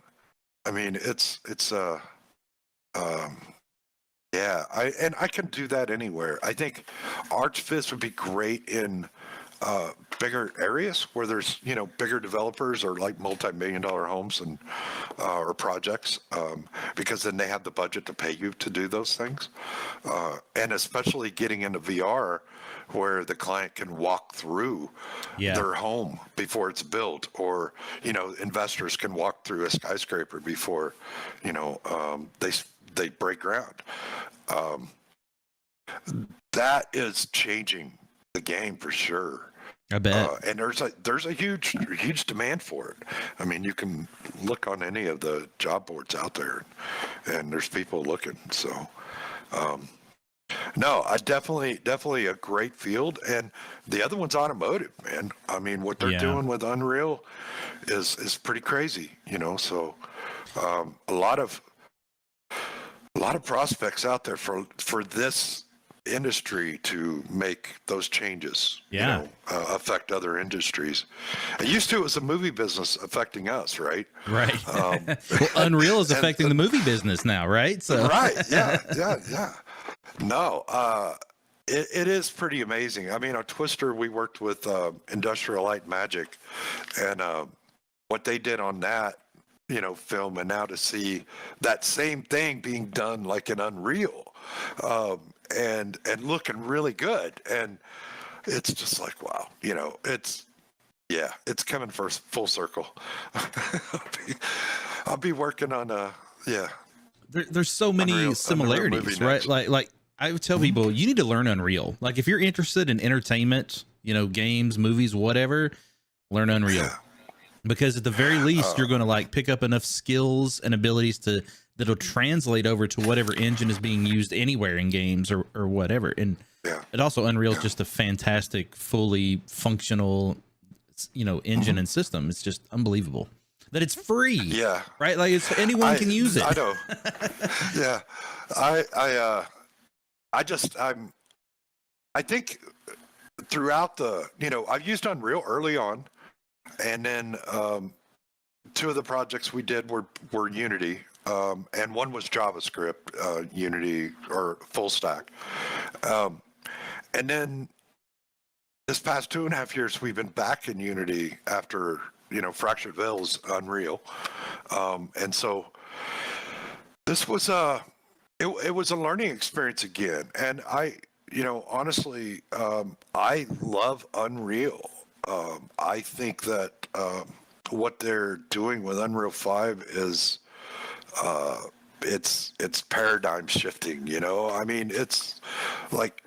I mean, I can do that anywhere. I think ArchViz would be great in bigger areas where there's bigger developers or like multi-million-dollar homes and or projects, because then they have the budget to pay you to do those things, and especially getting into VR where the client can walk through their home before it's built, or investors can walk through a skyscraper before they break ground. That is changing the game for sure. I bet. And there's a huge demand for it. I mean, you can look on any of the job boards out there, and there's people looking. So, no, I definitely a great field. And the other one's automotive, man. I mean, what they're doing with Unreal is pretty crazy, So, a lot of prospects out there for this industry to make those changes, affect other industries. It used to, it was the movie business affecting us, right? Right. Well, Unreal is affecting the movie business now, right? So right. Yeah. No, it is pretty amazing. I mean, on Twister, we worked with Industrial Light Magic, and what they did on that, film, and now to see that same thing being done like in Unreal, and looking really good, and it's just like, wow, it's coming full circle. I'll be working on there's so many Unreal similarities, right? Like I would tell people, you need to learn Unreal. Like if you're interested in entertainment, games, movies, whatever, learn Unreal. Because at the very least, you're going to pick up enough skills and abilities that'll translate over to whatever engine is being used anywhere in games or whatever. And it also, Unreal is just a fantastic, fully functional, engine and system. It's just unbelievable that it's free. Yeah. Right. Like anyone can use it. I know. Yeah. I think throughout I've used Unreal early on. And then two of the projects we did were Unity, and one was JavaScript, Unity or full stack. And then this past 2.5 years, we've been back in Unity after, Fractured Veil's Unreal. And so this was it was a learning experience again. And honestly, I love Unreal. I think that what they're doing with Unreal 5 is it's paradigm shifting. I mean, it's like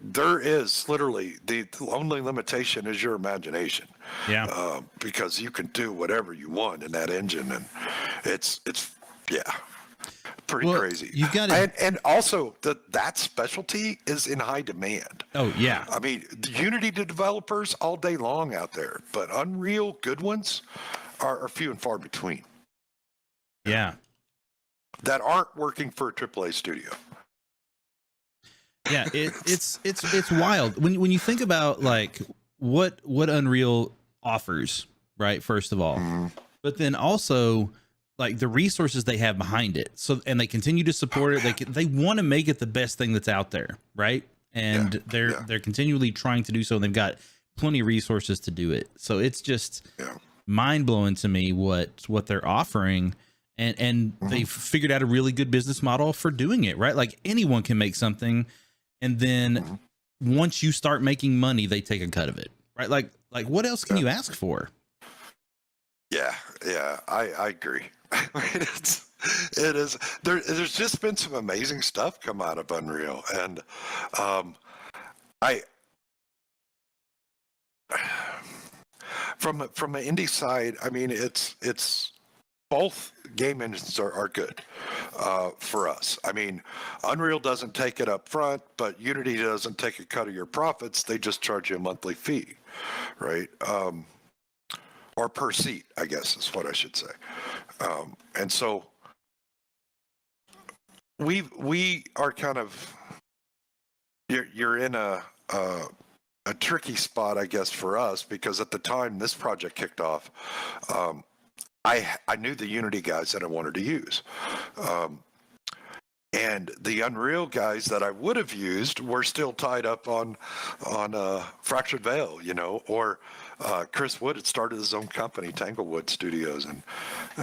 there is literally the only limitation is your imagination. Yeah. Because you can do whatever you want in that engine, and it's pretty crazy. You've got it. And also that specialty is in high demand. Oh yeah. I mean, the Unity developers all day long out there, but Unreal good ones are few and far between. Yeah. That aren't working for a AAA studio. Yeah, it's wild when you think about what Unreal offers, right? First of all, but then also the resources they have behind it. So, and they continue to support it. They want to make it the best thing that's out there, right? And they're continually trying to do so. And they've got plenty of resources to do it. So it's just mind blowing to me what they're offering. And they've figured out a really good business model for doing it, right? Like anyone can make something, and then once you start making money, they take a cut of it, right? Like what else can you ask for? Yeah, I agree. It is. There's just been some amazing stuff come out of Unreal, and from an indie side, I mean, it's both game engines are good for us. I mean, Unreal doesn't take it up front, but Unity doesn't take a cut of your profits. They just charge you a monthly fee, right? Or per seat, I guess is what I should say. And so we are kind of, you're in a tricky spot, I guess, for us, because at the time this project kicked off, I knew the Unity guys that I wanted to use. And the Unreal guys that I would have used were still tied up on Fractured Veil, or Chris Wood had started his own company, Tanglewood Studios, and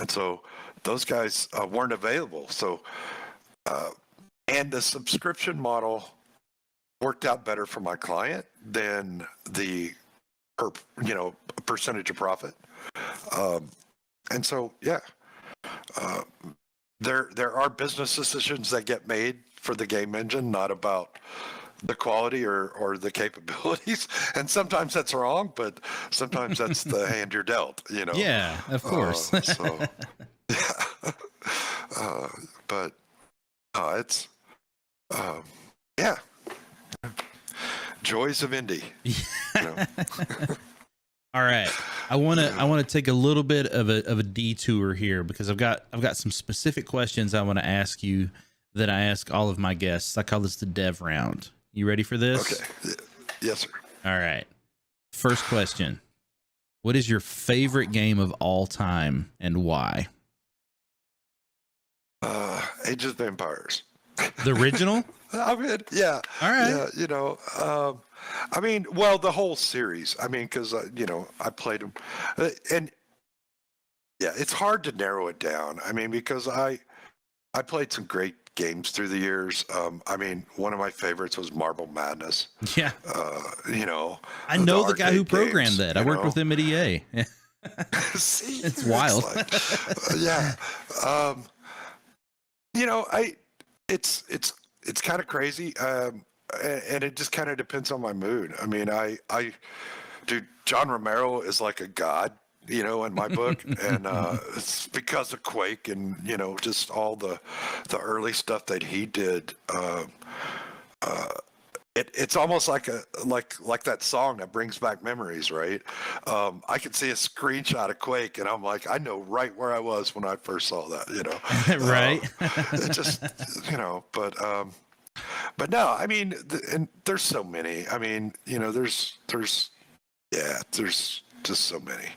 so those guys weren't available. So, and the subscription model worked out better for my client than the percentage of profit. And so, yeah, there are business decisions that get made for the game engine, not about the quality or the capabilities. And sometimes that's wrong, but sometimes that's the hand you're dealt, Yeah, of course. So, yeah. But it's, yeah. Joys of indie. All right. I want to take a little bit of a detour here because I've got some specific questions I want to ask you that I ask all of my guests. I call this the dev round. You ready for this? Okay. Yes, sir. All right. First question. What is your favorite game of all time and why? Age of Empires. The original? I mean, yeah. All right. Yeah, I mean, well, the whole series. I mean, because I played them, and yeah, it's hard to narrow it down. I mean, because I played some great games through the years. I mean, one of my favorites was Marble Madness. Yeah. I know the guy who programmed that. I worked with him at EA. See, it's wild. Yeah. It's kind of crazy. And it just kind of depends on my mood. I mean, dude, John Romero is like a god, in my book, and it's because of Quake and just all the early stuff that he did. It's almost like that song that brings back memories, right? I can see a screenshot of Quake, and I'm like, I know right where I was when I first saw that, Right. It just, but no, I mean, and there's so many. I mean, there's just so many.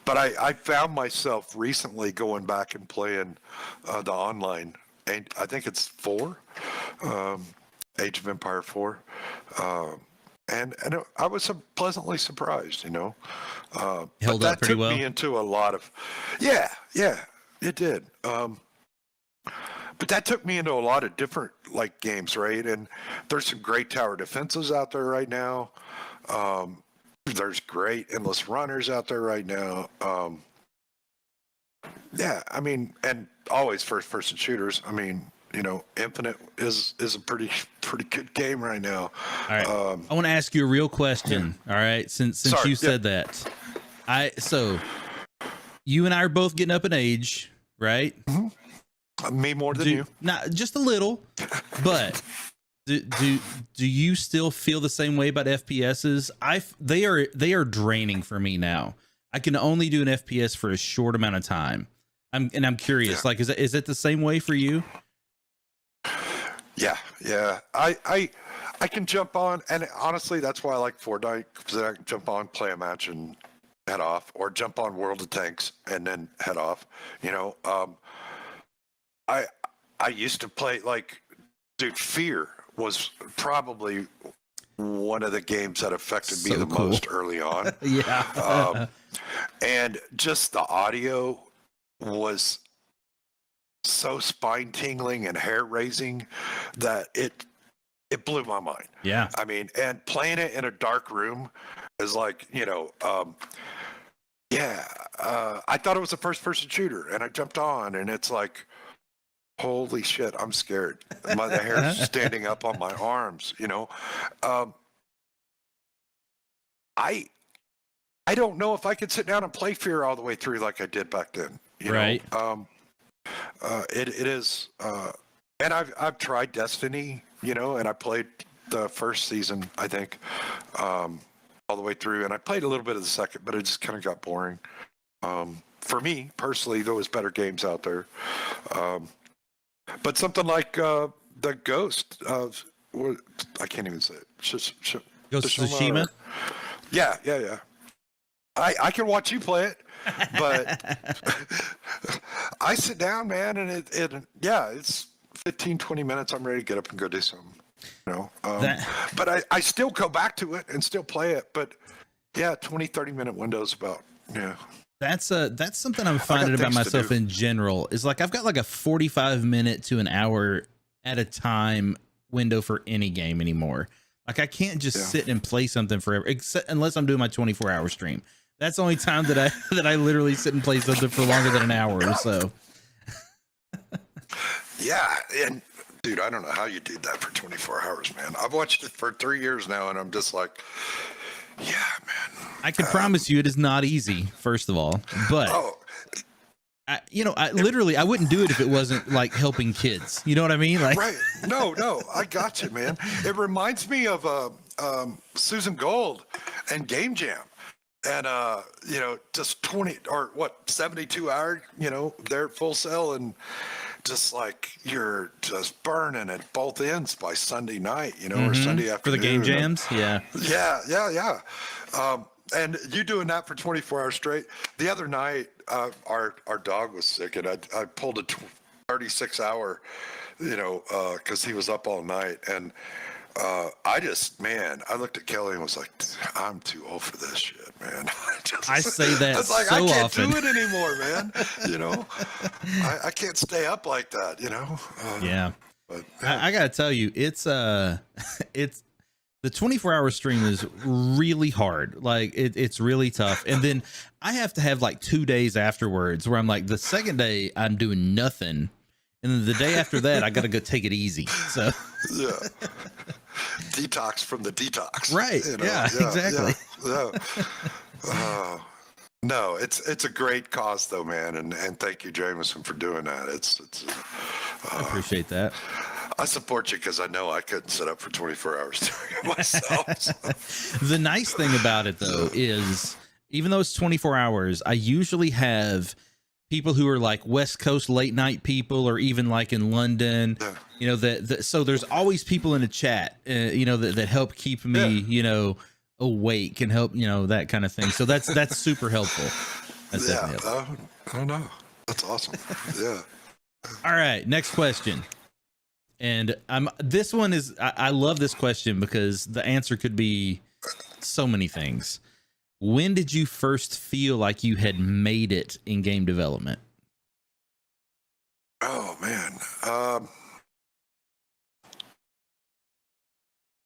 But I found myself recently going back and playing the online, and I think it's 4, Age of Empire 4, and I was pleasantly surprised, Held but that up pretty took well. me into a lot of, yeah, it did. But that took me into a lot of different games, right? And there's some great tower defenses out there right now. There's great endless runners out there right now. Yeah, I mean, and always first-person shooters. I mean, Infinite is a pretty good game right now. All right. I want to ask you a real question. Yeah. All right, since Sorry, you said that, so you and I are both getting up in age, right? Mm-hmm. Me more than you. Not just a little, but do you still feel the same way about FPSs? They are draining for me now. I can only do an FPS for a short amount of time. I'm curious. Yeah. Is it the same way for you? Yeah. I can jump on, and honestly, that's why I like Fortnite, because I can jump on, play a match, and head off, or jump on World of Tanks and then head off. I used to play dude, Fear was probably one of the games that affected me the most early on. Yeah. And just the audio was so spine tingling and hair raising that it blew my mind. Yeah. I mean, and playing it in a dark room is I thought it was a first person shooter, and I jumped on, and it's like, holy shit, I'm scared. The hair's standing up on my arms, I don't know if I could sit down and play Fear all the way through like I did back then. Right. It is, and I've tried Destiny, and I played the first season, I think, all the way through, and I played a little bit of the second, but it just kind of got boring. For me personally, there was better games out there. But something like the Ghost of, I can't even say it. Ghost of Tsushima? Yeah. I can watch you play it, but I sit down, man, and it's 15, 20 minutes. I'm ready to get up and go do something, but I still go back to it and still play it. But yeah, 20, 30 minute windows about, yeah. That's something I'm finding about myself in general, is I've got a 45 minute to an hour at a time window for any game anymore. Like I can't just sit and play something forever, except unless I'm doing my 24-hour stream. That's the only time that I literally sit and play something for longer than an hour or so. Yeah, and dude, I don't know how you did that for 24 hours, man. I've watched it for 3 years now, and I'm just like, yeah, man. I can promise you it is not easy, first of all, but I literally, I wouldn't do it if it wasn't like helping kids. You know what I mean? Like, right. No, I got you, man. It reminds me of Susan Gold and Game Jam. And, just 20 or 72 hour, they're full sell, and just like you're just burning at both ends by Sunday night, or Sunday afternoon. For the game jams. Yeah. Yeah. And you doing that for 24 hours straight. The other night, our dog was sick, and I pulled a 36 hour, because he was up all night. And I looked at Kelly and was like, I'm too old for this shit, man. I say that so often. I can't do it anymore, man. I can't stay up like that, Yeah. But I gotta tell you, it's the 24-hour stream is really hard. Like it's really tough. And then I have to have like 2 days afterwards where I'm like, the second day I'm doing nothing. And then the day after that, I got to go take it easy. So yeah. Detox from the detox. Right. Yeah, exactly. Yeah. No, it's a great cause though, man. And thank you, Jameson, for doing that. I appreciate that. I support you because I know I couldn't sit up for 24 hours doing it myself. So. The nice thing about it though is even though it's 24 hours, I usually have people who are like West Coast late night people, or even like in London, so there's always people in the chat, that help keep me, awake and help, that kind of thing. So that's super helpful. That's definitely helpful. I don't know. That's awesome. Yeah. All right. Next question. And this one is, I love this question because the answer could be so many things. When did you first feel like you had made it in game development? Oh man.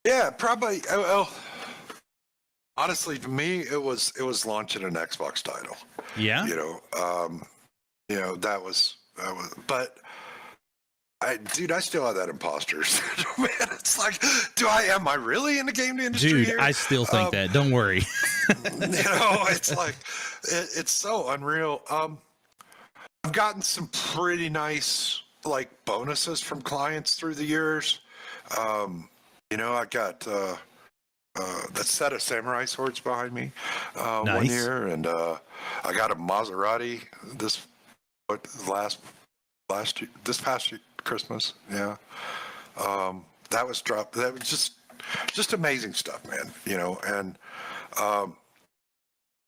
Yeah, probably. Well, honestly, to me, it was launching an Xbox title. Yeah. That was, but I still have that imposter syndrome, man. It's like, am I really in the game industry? Dude, here? I still think that. Don't worry. It's like, it's so unreal. I've gotten some pretty nice like bonuses from clients through the years. I got that set of samurai swords behind me Nice. 1 year, and I got a Maserati this past year, Christmas. Yeah. That was dropped. That was just amazing stuff, man. And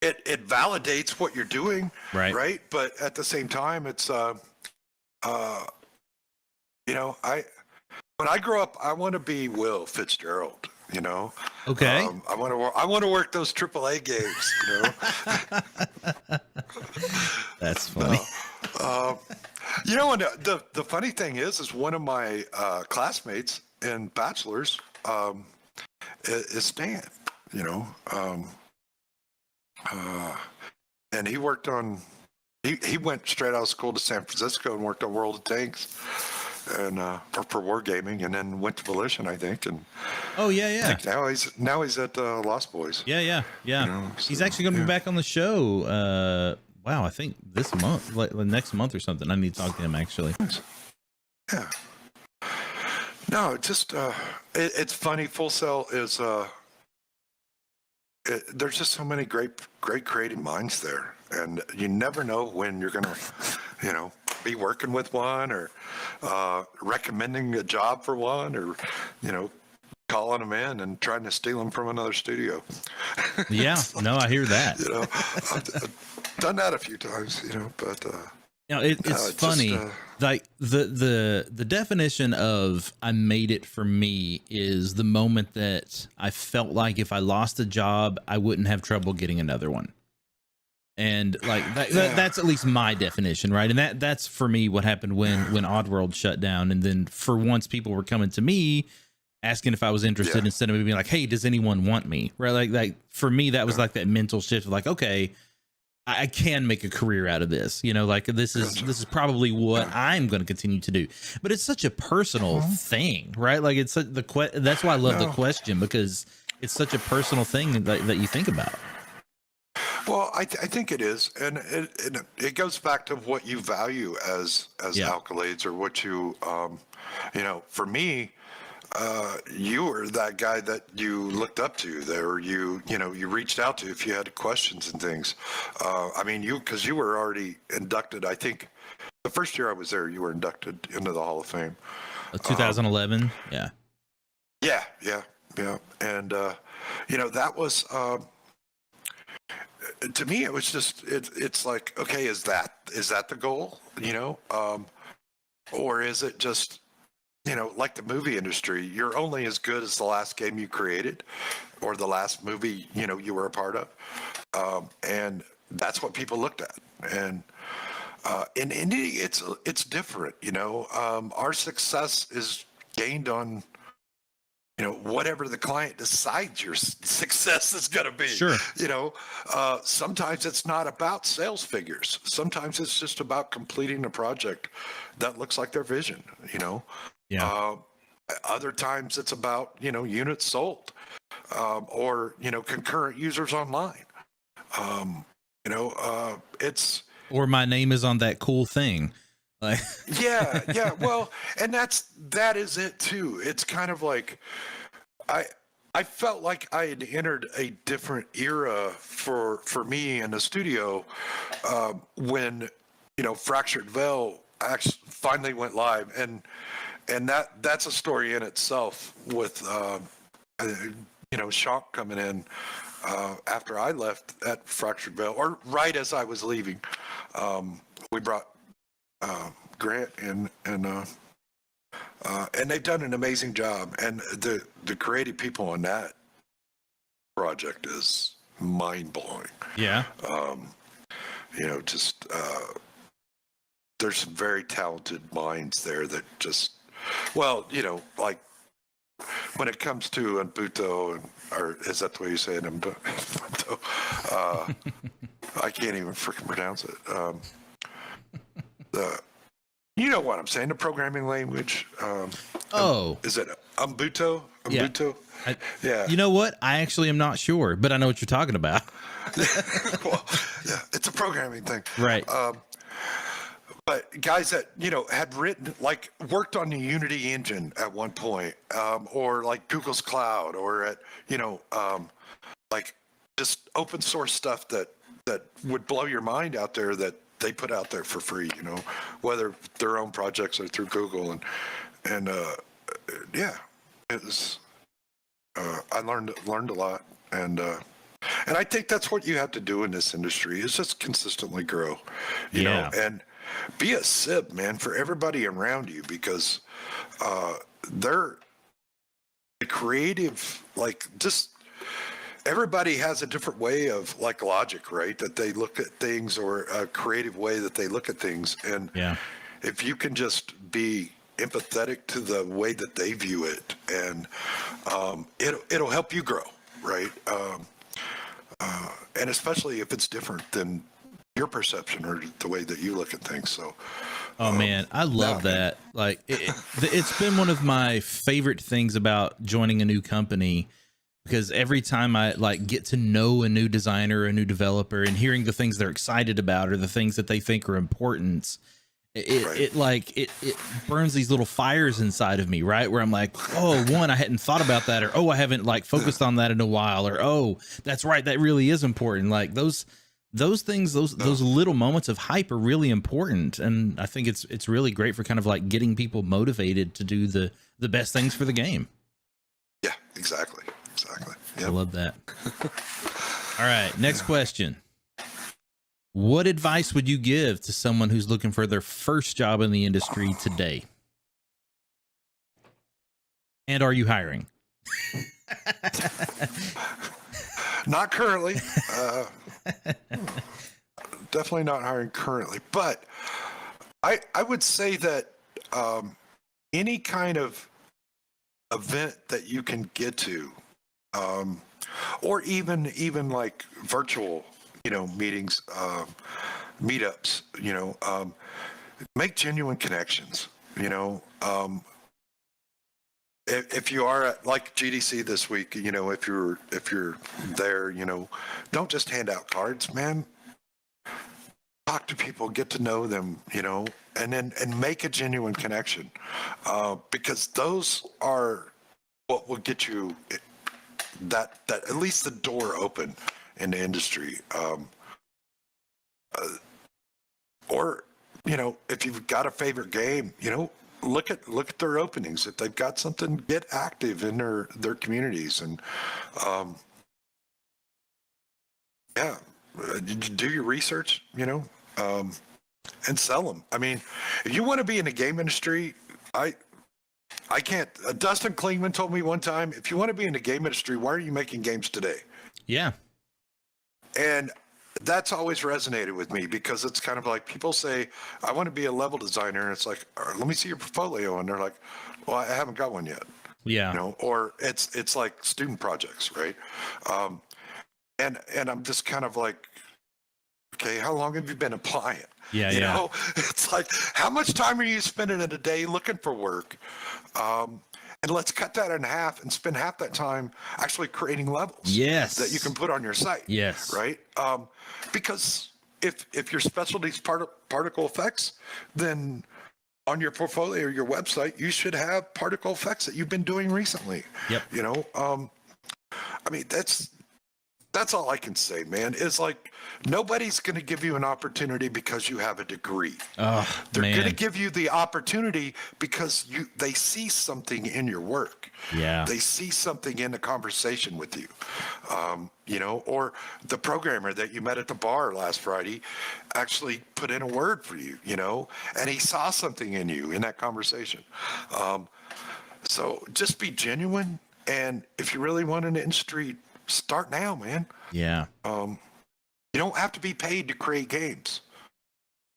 it validates what you're doing, right? But at the same time, it's when I grow up, I want to be Will Fitzgerald. Okay. I want to work those AAA games. That's funny. And the funny thing is one of my classmates in bachelor's is Stan. And he worked on. He went straight out of school to San Francisco and worked on World of Tanks, and for wargaming, and then went to Volition, I think. And I think now he's at Lost Boys. Yeah. He's actually going to be back on the show. Wow, I think this month, like next month or something. I need to talk to him actually. Yeah. No, just it's funny. Full Sail is there's just so many great creative minds there, and you never know when you're gonna, be working with one, or recommending a job for one, or calling them in and trying to steal them from another studio. Yeah, no, I hear that. I've done that a few times, but it's funny. Just, like the definition of I made it for me is the moment that I felt like if I lost a job, I wouldn't have trouble getting another one. And like that's at least my definition, right? And that's for me what happened when Oddworld shut down. And then for once, people were coming to me asking if I was interested instead of me being like, "Hey, does anyone want me?" Right? Like for me, that was like that mental shift of like, okay, I can make a career out of this. You know, like this is probably what I'm going to continue to do. But it's such a personal thing, right? Like it's that's why I love the question, because it's such a personal thing that you think about. Well, I think it is, and it goes back to what you value as accolades, or what you, for me, you were that guy that you looked up to, or you reached out to if you had questions and things. I mean, because you were already inducted. I think the first year I was there, you were inducted into the Hall of Fame. 2011, yeah, and that was. To me, it was just it's like, okay, is that the goal, or is it just, like the movie industry, you're only as good as the last game you created or the last movie you were a part of, and that's what people looked at. And in indie, it's different. Our success is gained on whatever the client decides your success is going to be. Sure. Sometimes it's not about sales figures. Sometimes it's just about completing a project that looks like their vision, Yeah. Other times it's about, units sold, or, concurrent users online. It's, or my name is on that cool thing. Like, yeah. Well, and that is it too. It's kind of like, I felt like I had entered a different era for me in the studio, when, Fractured Veil actually finally went live, and that's a story in itself with, Shock coming in, after I left at Fractured Veil, or right as I was leaving. We brought Grant in, and they've done an amazing job. And the creative people on that project is mind blowing. yeah. There's some very talented minds there that just, like when it comes to Ubuntu, or is that the way you say it? Ubuntu. I can't even freaking pronounce it. You know what I'm saying? The programming language. Is it Ubuntu? Ubuntu? Yeah. You know what? I actually am not sure, but I know what you're talking about. Well, yeah, it's a programming thing. Right. But guys that, had worked on the Unity engine at one point, or like Google's Cloud, or at, like just open source stuff that would blow your mind out there, that they put out there for free, whether their own projects or through Google, and it was, I learned a lot, and I think that's what you have to do in this industry, is just consistently grow, you know, and be a sib, man, for everybody around you, because they're the creative, like, just everybody has a different way of, like, logic, right? That they look at things, or a creative way that they look at things. And if you can just be empathetic to the way that they view it, and it'll help you grow, right? And especially if it's different than your perception or the way that you look at things. So, man, I love that. Like, it's been one of my favorite things about joining a new company, because every time I get to know a new designer, a new developer, and hearing the things they're excited about or the things that they think are important, it burns these little fires inside of me, right? Where I'm like, oh, one, I hadn't thought about that, or, oh, I haven't focused on that in a while, or, oh, that's right, that really is important. Like those things, those little moments of hype are really important. And I think it's really great for kind of getting people motivated to do the best things for the game. Yeah, exactly. Yep. I love that. All right, next question. What advice would you give to someone who's looking for their first job in the industry today? And are you hiring? Not currently. definitely not hiring currently, but I would say that any kind of event that you can get to, or even like virtual, meetings, meetups, make genuine connections. If you are at like GDC this week, if you're there, don't just hand out cards, man. Talk to people, get to know them, and make a genuine connection, because those are what will get you that at least the door open in the industry. Or if you've got a favorite game, look at their openings. If they've got something, get active in their communities, and do your research, and sell them. I mean, if you want to be in the game industry, I can't. Dustin Klingman told me one time, if you want to be in the game industry, why are you making games today? Yeah. And that's always resonated with me, because it's kind of like people say, I want to be a level designer. And it's like, let me see your portfolio. And they're like, well, I haven't got one yet. Yeah. Or it's like student projects, right? And I'm just kind of like, okay, how long have you been applying? Yeah. It's like, how much time are you spending in a day looking for work? And let's cut that in half and spend half that time actually creating levels. Yes. That you can put on your site. Yes. Right? Because if your specialty is particle effects, then on your portfolio or your website, you should have particle effects that you've been doing recently. Yep. I mean, that's all I can say, man. Is like, nobody's going to give you an opportunity because you have a degree. Oh, They're going to give you the opportunity because they see something in your work. Yeah. They see something in the conversation with you. Or the programmer that you met at the bar last Friday actually put in a word for you, and he saw something in you in that conversation. So just be genuine. And if you really want an industry, start now, man. Yeah. You don't have to be paid to create games.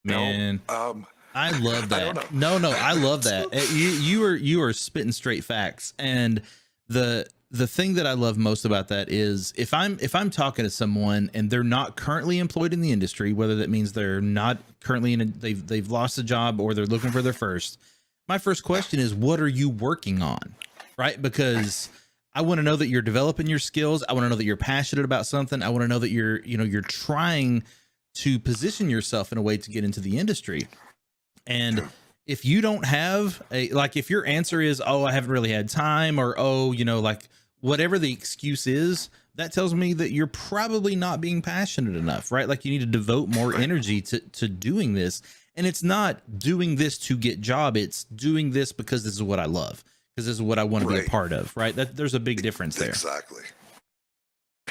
Man. I love that. I don't know. No, I love that. You are spitting straight facts. And the thing that I love most about that is if I'm talking to someone and they're not currently employed in the industry, whether that means they're not currently they've lost a job or they're looking for their first, my first question is, what are you working on? Right? Because I want to know that you're developing your skills. I want to know that you're passionate about something. I want to know that you're trying to position yourself in a way to get into the industry. And if you don't have if your answer is, oh, I haven't really had time, or, oh, whatever the excuse is, that tells me that you're probably not being passionate enough, right? Like, you need to devote more energy to doing this. And it's not doing this to get job. It's doing this because this is what I love. Because this is what I want to be a part of, right? There's a big difference there. Exactly.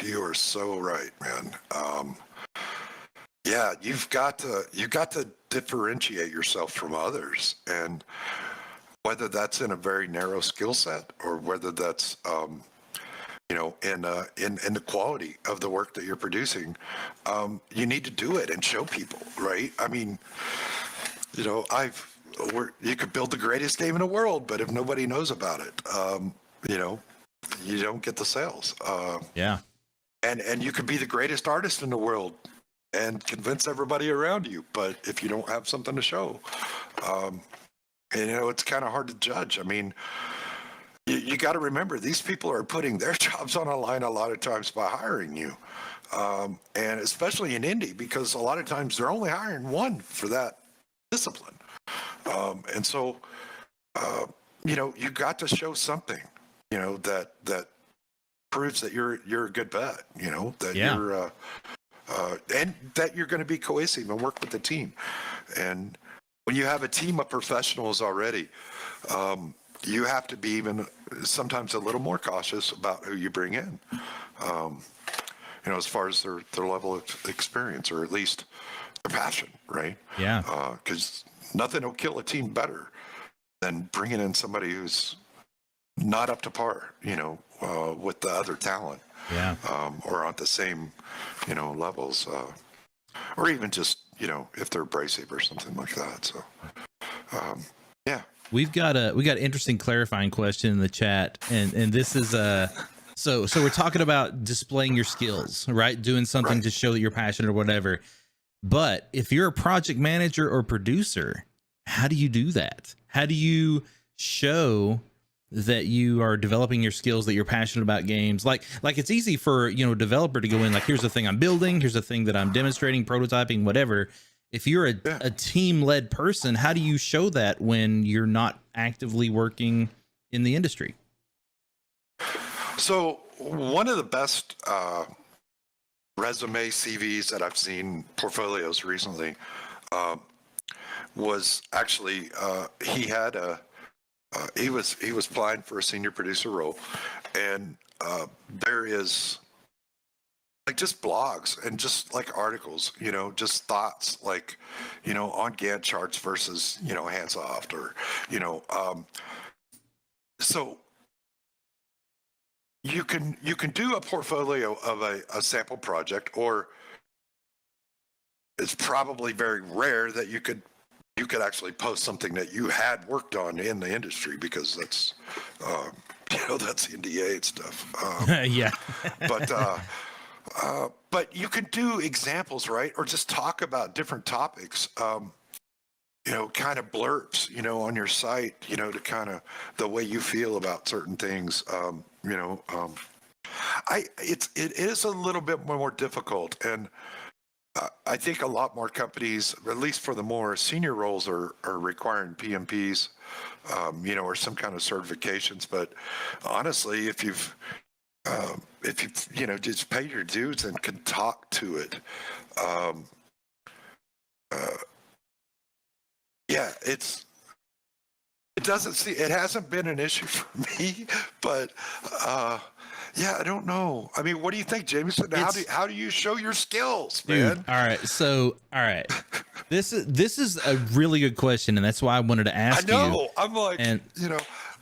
You are so right, man. Yeah, you've got to differentiate yourself from others, and whether that's in a very narrow skill set or whether that's in the quality of the work that you're producing, you need to do it and show people, right? I mean, you could build the greatest game in the world, but if nobody knows about it, you don't get the sales. Yeah. And you could be the greatest artist in the world and convince everybody around you, but if you don't have something to show, it's kind of hard to judge. I mean, you got to remember, these people are putting their jobs on a line a lot of times by hiring you, and especially in indie, because a lot of times they're only hiring one for that discipline. And so, you got to show something, that proves that you're a good bet, that you're, and that you're going to be cohesive and work with the team. And when you have a team of professionals already, you have to be even sometimes a little more cautious about who you bring in, as far as their level of experience, or at least their passion, right? Yeah. Because nothing will kill a team better than bringing in somebody who's not up to par, with the other talent. Yeah. Or on the same, levels. or even just, if they're abrasive or something like that. So, yeah. We got an interesting clarifying question in the chat, and this is so we're talking about displaying your skills, right? Doing something to show that you're passionate or whatever. But if you're a project manager or producer, how do you do that? How do you show that you are developing your skills, that you're passionate about games? Like it's easy for, a developer to go in, like, here's the thing I'm building, here's the thing that I'm demonstrating, prototyping, whatever. If you're a team-led person, how do you show that when you're not actively working in the industry? So one of the best resume CVs that I've seen, portfolios recently, was actually he had he was applying for a senior producer role, and there is like just blogs and just like articles, just thoughts, like, on Gantt charts versus, hands-off, or, so you can do a portfolio of a sample project, or it's probably very rare that you could actually post something that you had worked on in the industry, because that's, that's NDA and stuff. Yeah. But you can do examples, right? Or just talk about different topics, kind of blurbs, on your site, to kind of the way you feel about certain things. It is a little bit more difficult, and I think a lot more companies, at least for the more senior roles, are requiring PMPs, or some kind of certifications. But honestly, if you've just pay your dues and can talk to it, it hasn't been an issue for me, but I don't know. I mean, what do you think, Jameson? How do you show your skills, man? Dude, all right. This is a really good question, and that's why I wanted to ask you. I know. I'm like, and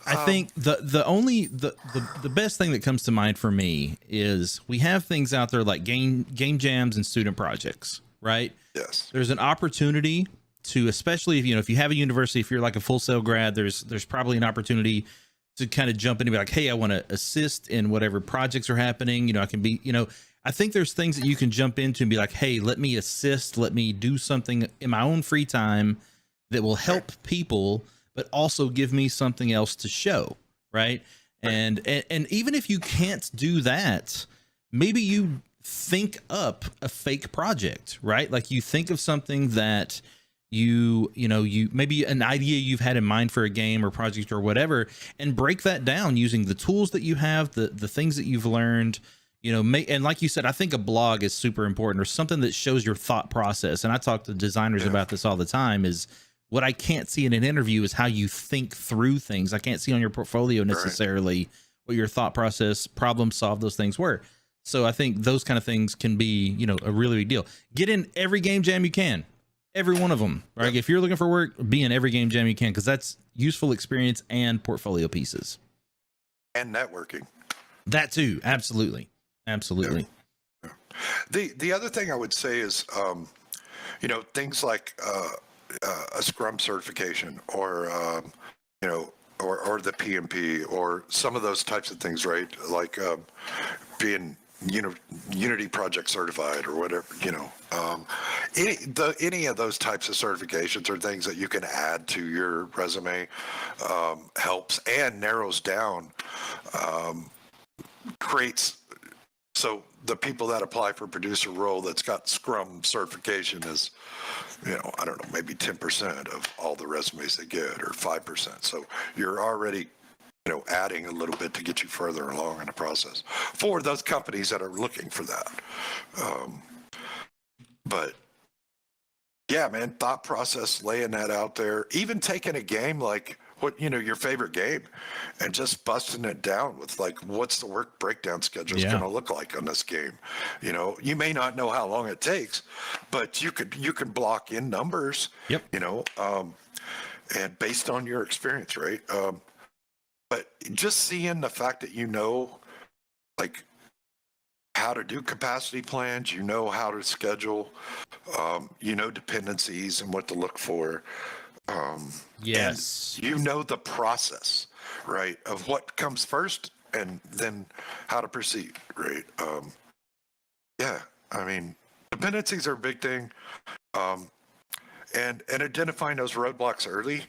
I think the best thing that comes to mind for me is we have things out there like game jams and student projects, right? Yes. There's an opportunity to, especially if you have a university, if you're like a Full Sail grad, there's probably an opportunity to kind of jump in and be like, hey, I want to assist in whatever projects are happening. I can be, I think there's things that you can jump into and be like, hey, let me assist, let me do something in my own free time that will help people, but also give me something else to show, right? And even if you can't do that, maybe you think up a fake project, right? Like you think of something that you maybe an idea you've had in mind for a game or project or whatever, and break that down using the tools that you have, the things that you've learned, and like you said, I think a blog is super important, or something that shows your thought process. And I talk to designers about this all the time, is what I can't see in an interview is how you think through things. I can't see on your portfolio necessarily what your thought process, problem solve, those things were. So I think those kind of things can be, a really big deal. Get in every game jam you can. Every one of them, right? If you're looking for work, be in every game jam you can, because that's useful experience and portfolio pieces. And networking. That too. Absolutely. Absolutely. Yeah. The other thing I would say is, things like a Scrum certification, or, or the PMP, or some of those types of things, right? Like being Unity project certified, or whatever, any of those types of certifications are things that you can add to your resume, helps and narrows down, creates, so the people that apply for producer role that's got Scrum certification is, I don't know, maybe 10% of all the resumes they get, or 5%. So you're already adding a little bit to get you further along in the process for those companies that are looking for that. But yeah, man, thought process, laying that out there, even taking a game like what, your favorite game, and just busting it down with like, what's the work breakdown schedule going to look like on this game? You may not know how long it takes, but you can block in numbers, and based on your experience, right? But just seeing the fact that like how to do capacity plans. You know how to schedule. You know dependencies and what to look for. Yes. And you know the process, right, of what comes first and then how to proceed, right? Yeah, I mean, dependencies are a big thing. And identifying those roadblocks early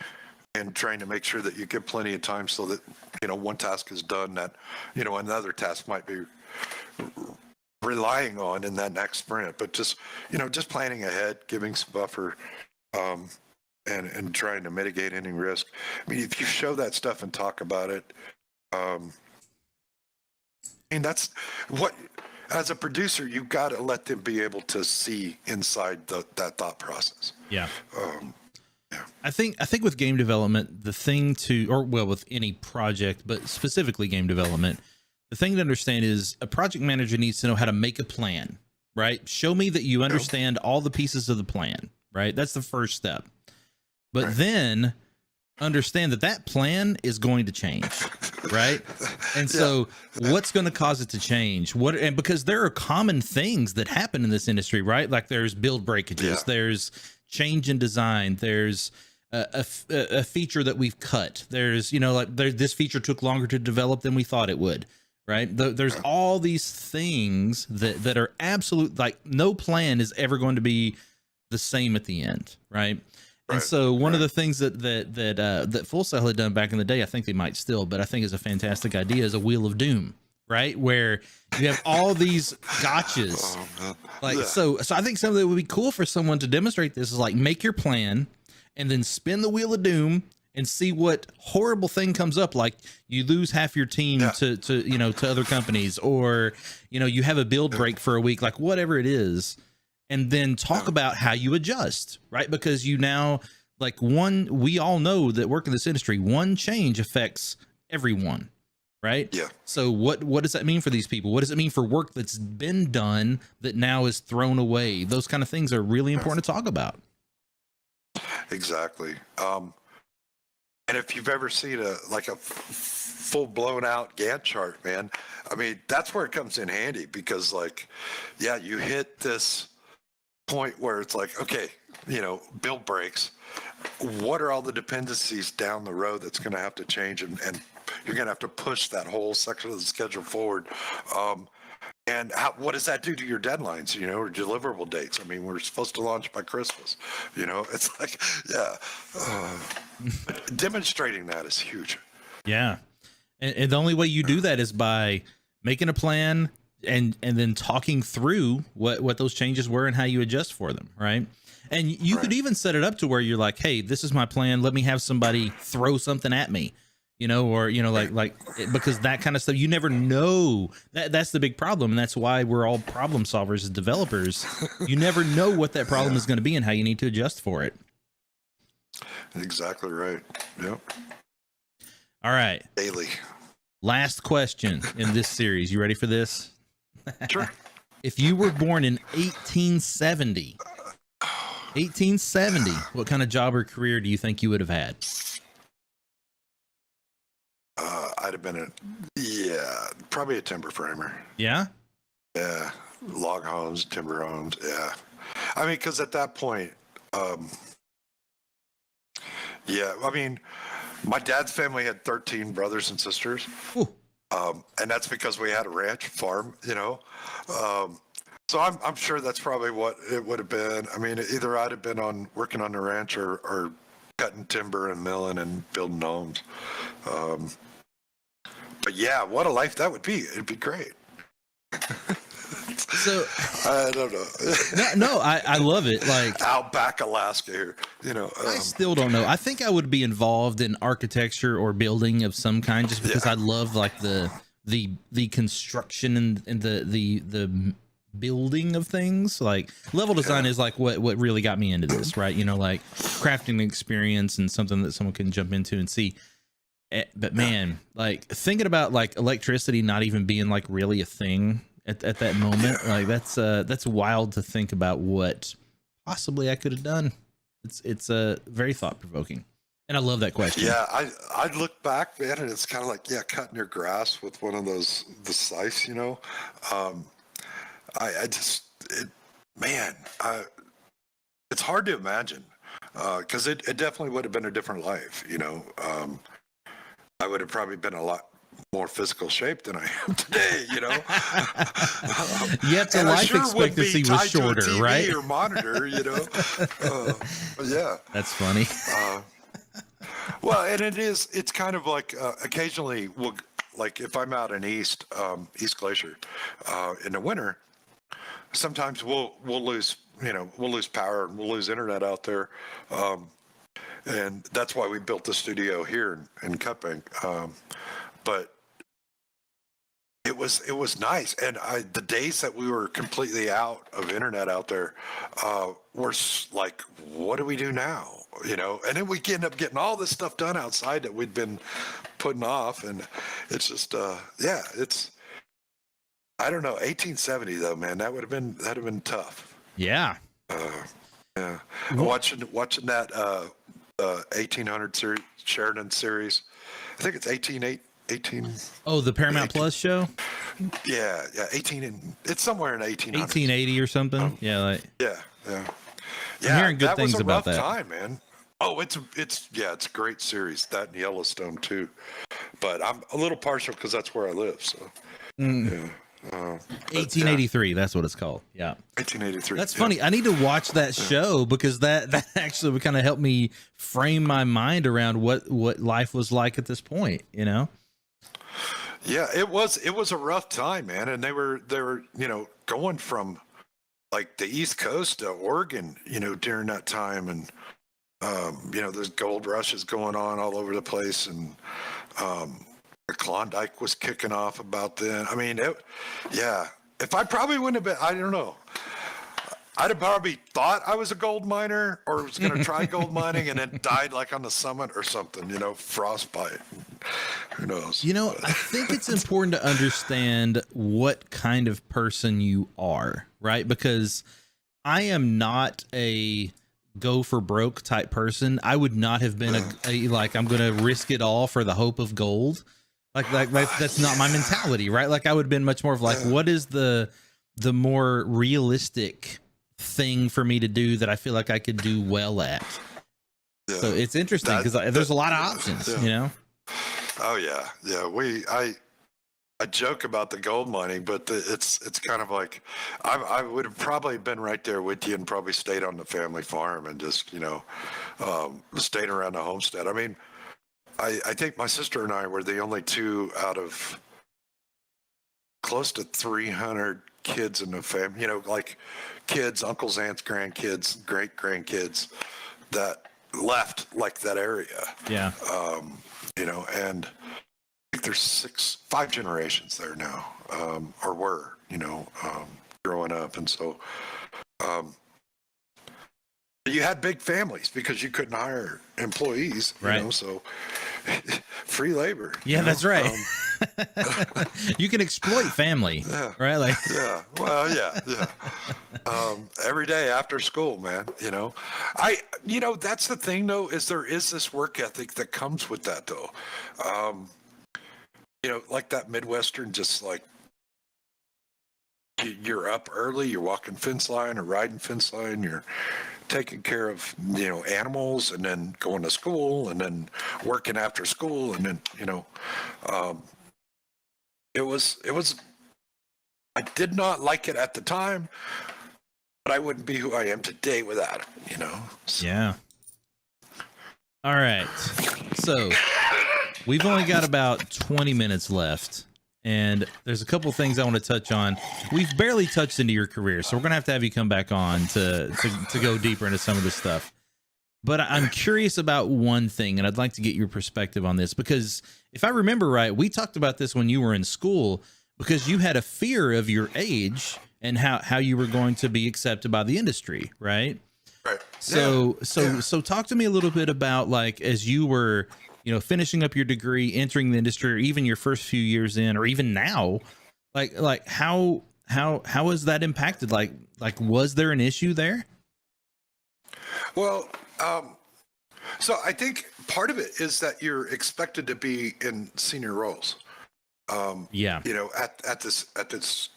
and trying to make sure that you give plenty of time so that, one task is done that, another task might be relying on in that next sprint. But just planning ahead, giving some buffer, and trying to mitigate any risk. I mean, if you show that stuff and talk about it, I mean, that's what, as a producer, you've got to let them be able to see inside that thought process. Yeah. Yeah. I think with game development, the thing with any project, but specifically game development, the thing to understand is a project manager needs to know how to make a plan, right? Show me that you understand all the pieces of the plan, right? That's the first step. But then understand that plan is going to change, right? And so what's going to cause it to change? And because there are common things that happen in this industry, right? Like there's build breakages, there's change in design, there's a feature that we've cut, there's this feature took longer to develop than we thought it would, right? There's all these things that are absolute, like no plan is ever going to be the same at the end, right? And so one of the things that Full Sail had done back in the day, I think they might still, but I think is a fantastic idea, is a Wheel of Doom, right? Where you have all these gotchas. So I think something that would be cool for someone to demonstrate this is like make your plan and then spin the Wheel of Doom and see what horrible thing comes up. Like you lose half your team to other companies, or, you have a build break for a week, like whatever it is. And then talk about how you adjust, right? Because we all know that work in this industry, one change affects everyone, right? Yeah. So what does that mean for these people? What does it mean for work that's been done that now is thrown away? Those kind of things are really important to talk about. Exactly. And if you've ever seen a full blown out Gantt chart, man, I mean, that's where it comes in handy because you hit this point where it's like, okay, build breaks. What are all the dependencies down the road that's going to have to change, and you're going to have to push that whole section of the schedule forward. And what does that do to your deadlines, or deliverable dates? I mean, we're supposed to launch by Christmas, it's like, demonstrating that is huge. Yeah. And the only way you do that is by making a plan, and then talking through what those changes were and how you adjust for them, right? And you could even set it up to where you're like, hey, this is my plan, let me have somebody throw something at me, because that kind of stuff, you never know. That's the big problem, and that's why we're all problem solvers as developers. You never know what that problem is going to be and how you need to adjust for it. Exactly right. Yep. All right, daily last question in this series. You ready for this? Sure. If you were born in 1870, what kind of job or career do you think you would have had? I'd have been probably a timber framer. Yeah? Yeah. Log homes, timber homes. Yeah. I mean, because at that point, I mean, my dad's family had 13 brothers and sisters. Ooh. And that's because we had a ranch farm, so I'm sure that's probably what it would have been. I mean, either I'd have been working on the ranch or cutting timber and milling and building homes. But yeah, what a life that would be. It'd be great. So I don't know. No, I love it. Like outback Alaska here, I still don't know. I think I would be involved in architecture or building of some kind, just because I love like the construction and the building of things. Like level design is like what really got me into this, right? Like crafting experience and something that someone can jump into and see. But man, like thinking about like electricity not even being like really a thing at that moment, like that's wild to think about what possibly I could have done. It's very thought provoking, and I love that question. Yeah, I look back, man, and it's kind of like cutting your grass with one of the scythes, I just, man, it's hard to imagine, because it definitely would have been a different life, you know. I would have probably been a lot more physical shape than I am today, you know. Yet the And I life sure would be expectancy was tied to a shorter, TV right? or monitor, you know. Yeah. That's funny. Well, and it's kind of like occasionally like if I'm out in East Glacier in the winter, sometimes we'll lose, you know, we'll lose power and we'll lose internet out there. And that's why we built the studio here in Cutbank. But it was nice. And the days that we were completely out of internet out there, were like, what do we do now? You know, and then we end up getting all this stuff done outside that we'd been putting off. And it's just, yeah, it's, I don't know, 1870 though, man, that'd have been tough. Yeah. Yeah. Watching that, 1800 series, Sheridan series. I think it's 18. Oh, the Paramount 18, Plus show? Yeah, 18, and it's somewhere in 1800. 1880 or something. Yeah, yeah. I'm hearing good things about that. Time, man. Oh, it's a great series. That and Yellowstone too. But I'm a little partial because that's where I live. So, yeah. 1883. Yeah. That's what it's called. Yeah. 1883. That's funny. I need to watch that show because that actually would kind of help me frame my mind around what life was like at this point. You know. Yeah, it was a rough time, man, and they were you know, going from like the East Coast to Oregon, you know, during that time, and you know, there's gold rushes going on all over the place, and the Klondike was kicking off about then. I mean, yeah. If I probably wouldn't have been, I don't know. I'd have probably thought I was a gold miner or was going to try gold mining and then died like on the summit or something, you know, frostbite. Who knows? You know, I think it's important to understand what kind of person you are, right? Because I am not a go for broke type person. I would not have been a like, I'm going to risk it all for the hope of gold. Like that's not my mentality, right? Like I would have been much more of like, what is the more realistic thing for me to do that I feel like I could do well at? Yeah. So it's interesting because there's a lot of options, you know? Oh yeah. I joke about the gold mining, but it's kind of like I would have probably been right there with you and probably stayed on the family farm and just, you know, stayed around the homestead. I mean, I think my sister and I were the only two out of close to 300 kids in the family, you know, like kids, uncles, aunts, grandkids, great grandkids that left like that area. Yeah. You know, and I think there's 5 generations there now, or were, you know, growing up. And so, you had big families because you couldn't hire employees, you know, so free labor. Yeah, that's right. You can exploit family, right? Like, yeah, well, yeah. Every day after school, man, you know, you know, that's the thing though, is there is this work ethic that comes with that though. You know, like that Midwestern, just like you're up early, you're walking fence line or riding fence line, you're taking care of, you know, animals and then going to school and then working after school. And then, you know, it was, I did not like it at the time, but I wouldn't be who I am today without it, you know? So. Yeah. All right. So we've only got about 20 minutes left. And there's a couple things I want to touch on. We've barely touched into your career, so we're gonna have to have you come back on to go deeper into some of this stuff. But I'm curious about one thing, and I'd like to get your perspective on this, because if I remember right, we talked about this when you were in school, because you had a fear of your age and how you were going to be accepted by the industry, right? Right. So talk to me a little bit about, like, as you were, you know, finishing up your degree, entering the industry, or even your first few years in, or even now, like how has that impacted? Like was there an issue there? Well, so I think part of it is that you're expected to be in senior roles. Yeah. You know, at this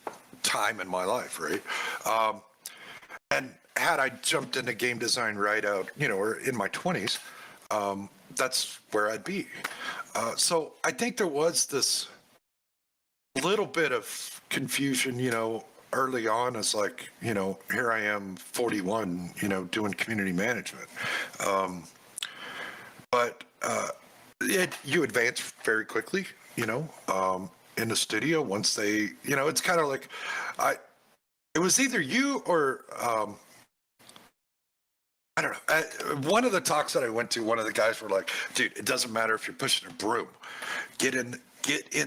time in my life, right? And had I jumped into game design right out, or in my 20s, that's where I'd be. So I think there was this little bit of confusion, early on, as like, here I am, 41, doing community management. But you advance very quickly, in the studio once they, it's kind of like, it was either you or, I don't know. One of the talks that I went to, one of the guys were like, dude, it doesn't matter if you're pushing a broom. Get in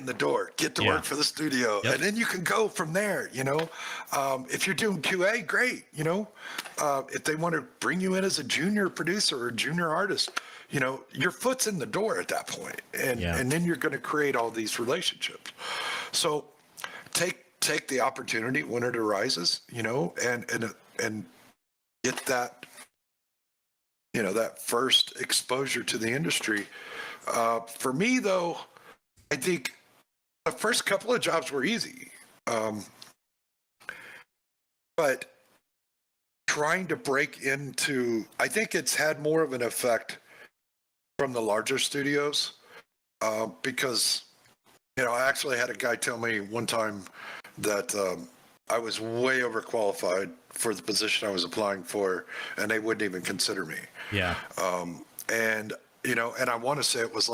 the door, get to work for the studio, and then you can go from there, If you're doing QA, great, if they want to bring you in as a junior producer or a junior artist, your foot's in the door at that point, and then you're going to create all these relationships. So take the opportunity when it arises, and get that, that first exposure to the industry. For me, though, I think the first couple of jobs were easy, but trying to break into, I think it's had more of an effect from the larger studios, because, I actually had a guy tell me one time that I was way overqualified for the position I was applying for, and they wouldn't even consider me. Yeah. And I want to say it was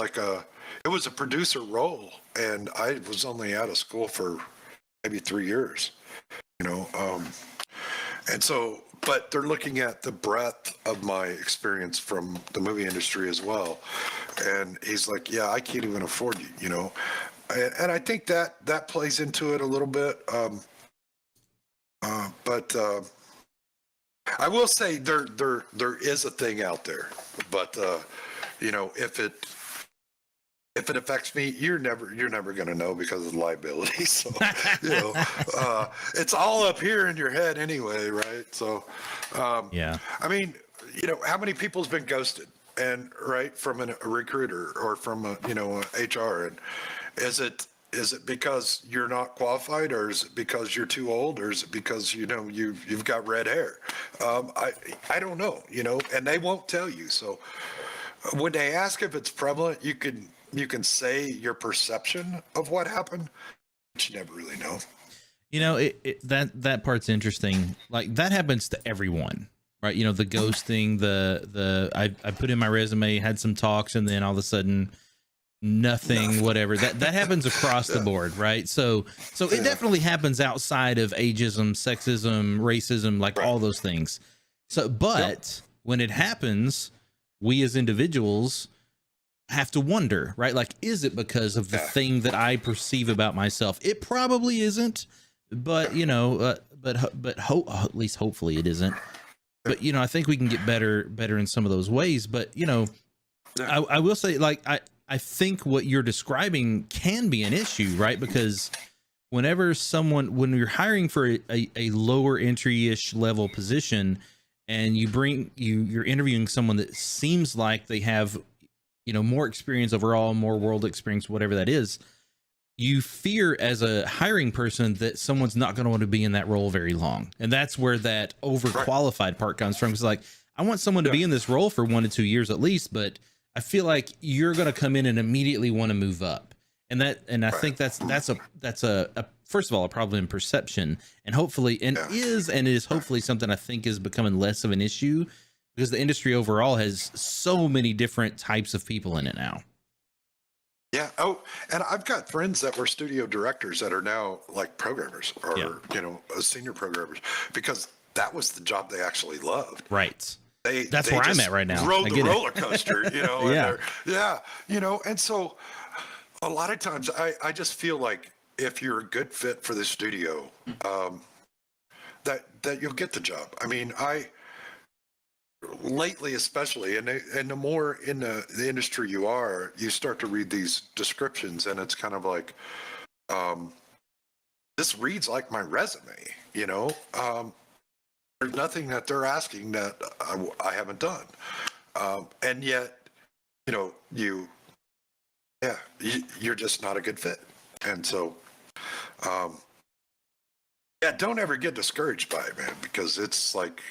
it was a producer role, and I was only out of school for maybe 3 years, and so, but they're looking at the breadth of my experience from the movie industry as well. And he's like, yeah, I can't even afford you, and I think that plays into it a little bit. But I will say there is a thing out there, but if it affects me, you're never going to know because of the liability. So, it's all up here in your head anyway, right? So, I mean, how many people's been ghosted, and right, from a recruiter or from a HR, and is it because you're not qualified, or is it because you're too old, or is it because you've got red hair? I don't know, and they won't tell you. So when they ask if it's prevalent, you can say your perception of what happened, but you never really know. That part's interesting. Like, that happens to everyone, right? The ghosting, I put in my resume, had some talks, and then all of a sudden nothing, whatever. That happens across the board, right? So it definitely happens outside of ageism, sexism, racism, like all those things. So, but when it happens, we as individuals have to wonder, right? Like, is it because of the thing that I perceive about myself? It probably isn't, but at least hopefully it isn't. But I think we can get better in some of those ways. But I will say, like, I think what you're describing can be an issue, right? Because when you're hiring for a lower entry-ish level position, and you're interviewing someone that seems like they have, more experience overall, more world experience, whatever that is, you fear as a hiring person that someone's not going to want to be in that role very long. And that's where that overqualified part comes from. It's like, I want someone to be in this role for 1 to 2 years at least, but I feel like you're going to come in and immediately want to move up. And I think that's a first of all, a problem in perception, and hopefully, it is hopefully something I think is becoming less of an issue, because the industry overall has so many different types of people in it now. Yeah. Oh, and I've got friends that were studio directors that are now like programmers, or senior programmers, because that was the job they actually loved. Right. That's where I'm at right now. Rode the roller coaster, and so a lot of times I just feel like if you're a good fit for the studio, that you'll get the job. I mean, lately especially, and the more in the industry you start to read these descriptions, and it's kind of like, this reads like my resume, there's nothing that they're asking that I haven't done, and yet you're just not a good fit. And so Yeah, don't ever get discouraged by it, man, because it's like,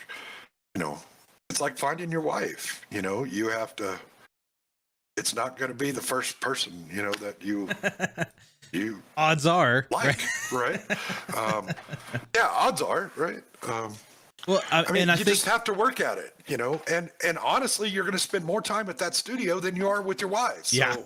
it's like finding your wife. You have to. It's not going to be the first person, that you Odds are, like, right? Yeah, odds are, right? well, I mean, I you think just have to work at it, and honestly, you're going to spend more time at that studio than you are with your wife. So, Yeah.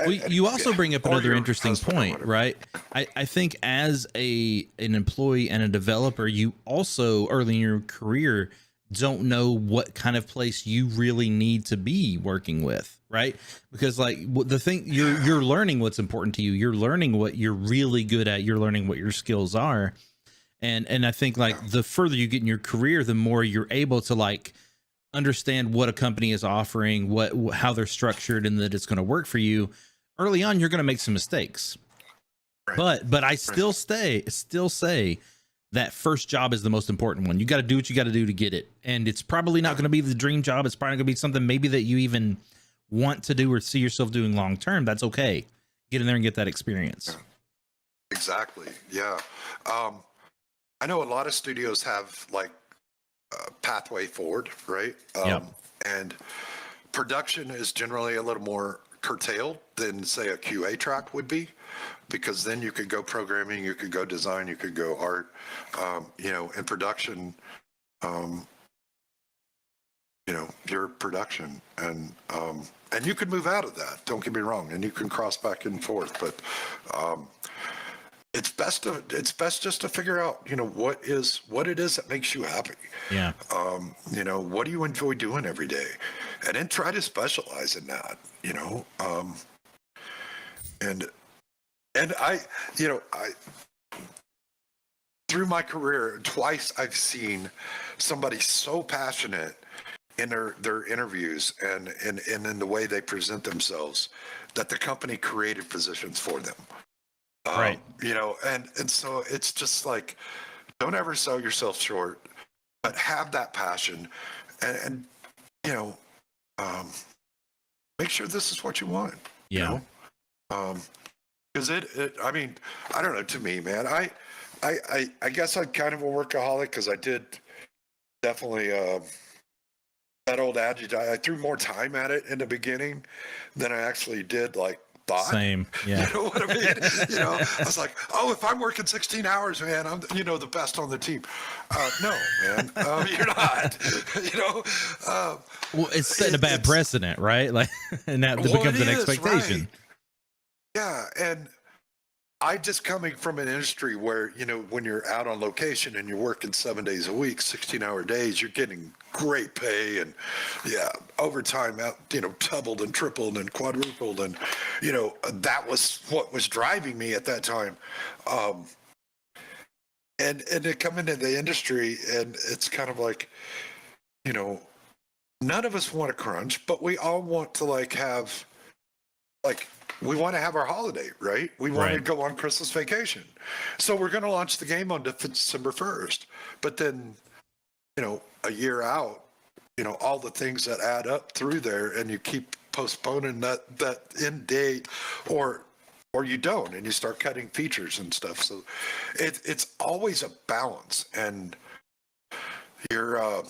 Well, you also bring up or another your interesting husband or point, whatever. right? I think as an employee and a developer, you also early in your career don't know what kind of place you really need to be working with, right? Because like the thing you're learning what's important to you, you're learning what you're really good at, you're learning what your skills are. And I think like the further you get in your career, the more you're able to like understand what a company is offering, how they're structured, and that it's going to work for you. Early on, you're going to make some mistakes, Right. but I still say that first job is the most important one. You got to do what you got to do to get it, and it's probably not going to be the dream job. It's probably going to be something maybe that you even want to do or see yourself doing long term. That's okay. Get in there and get that experience. Exactly. Yeah. I know a lot of studios have like a pathway forward, right? Yep. And production is generally a little more curtailed than say a QA track would be, because then you could go programming, you could go design, you could go art, in production, your production, and you can move out of that. Don't get me wrong, and you can cross back and forth, but it's best just to figure out, what it is that makes you happy. Yeah. What do you enjoy doing every day, and then try to specialize in that. And I through my career twice I've seen somebody so passionate in their interviews and in the way they present themselves that the company created positions for them. Right. And so it's just like, don't ever sell yourself short, but have that passion and make sure this is what you want. Yeah. Because I mean, I don't know, to me, man, I guess I'm kind of a workaholic, because I did definitely, that old adage, I threw more time at it in the beginning than I actually did like thought. Same. Yeah. You know what I mean? I was like, oh, if I'm working 16 hours, man, I'm, the best on the team. No, man, you're not, Well, it's setting a bad precedent, right? Like, and that becomes an expectation. Right. Yeah. And I just coming from an industry where, when you're out on location and you're working 7 days a week, 16-hour days, you're getting great pay and overtime out, doubled and tripled and quadrupled. And, that was what was driving me at that time. And to come into the industry, and it's kind of like, none of us want to crunch, but we all want to have we want to have our holiday, right? We want to go on Christmas vacation. So we're going to launch the game on December 1st. But then, a year out, all the things that add up through there, and you keep postponing that end date, or you don't, and you start cutting features and stuff. So it's always a balance. And you're, I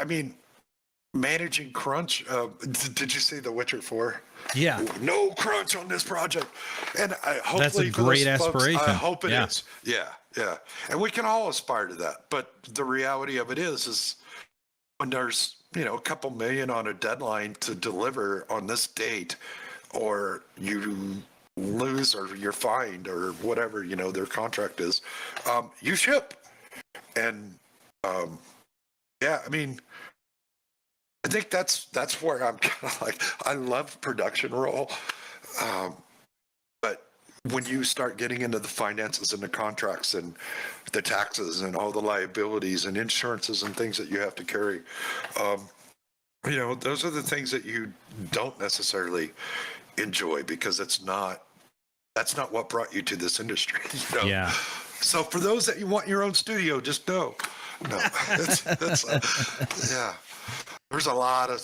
mean, managing crunch. Did you see The Witcher 4? Yeah. No crunch on this project. And hopefully that's a great aspiration. Folks, I hope it is. Yeah. And we can all aspire to that. But the reality of it is when there's, a couple million on a deadline to deliver on this date, or you lose or you're fined or whatever, their contract is, you ship. And I mean, I think that's where I'm kind of like, I love production role, but when you start getting into the finances and the contracts and the taxes and all the liabilities and insurances and things that you have to carry, those are the things that you don't necessarily enjoy, because that's not what brought you to this industry. Yeah. So for those that you want your own studio, just know, no, that's yeah. there's a lot of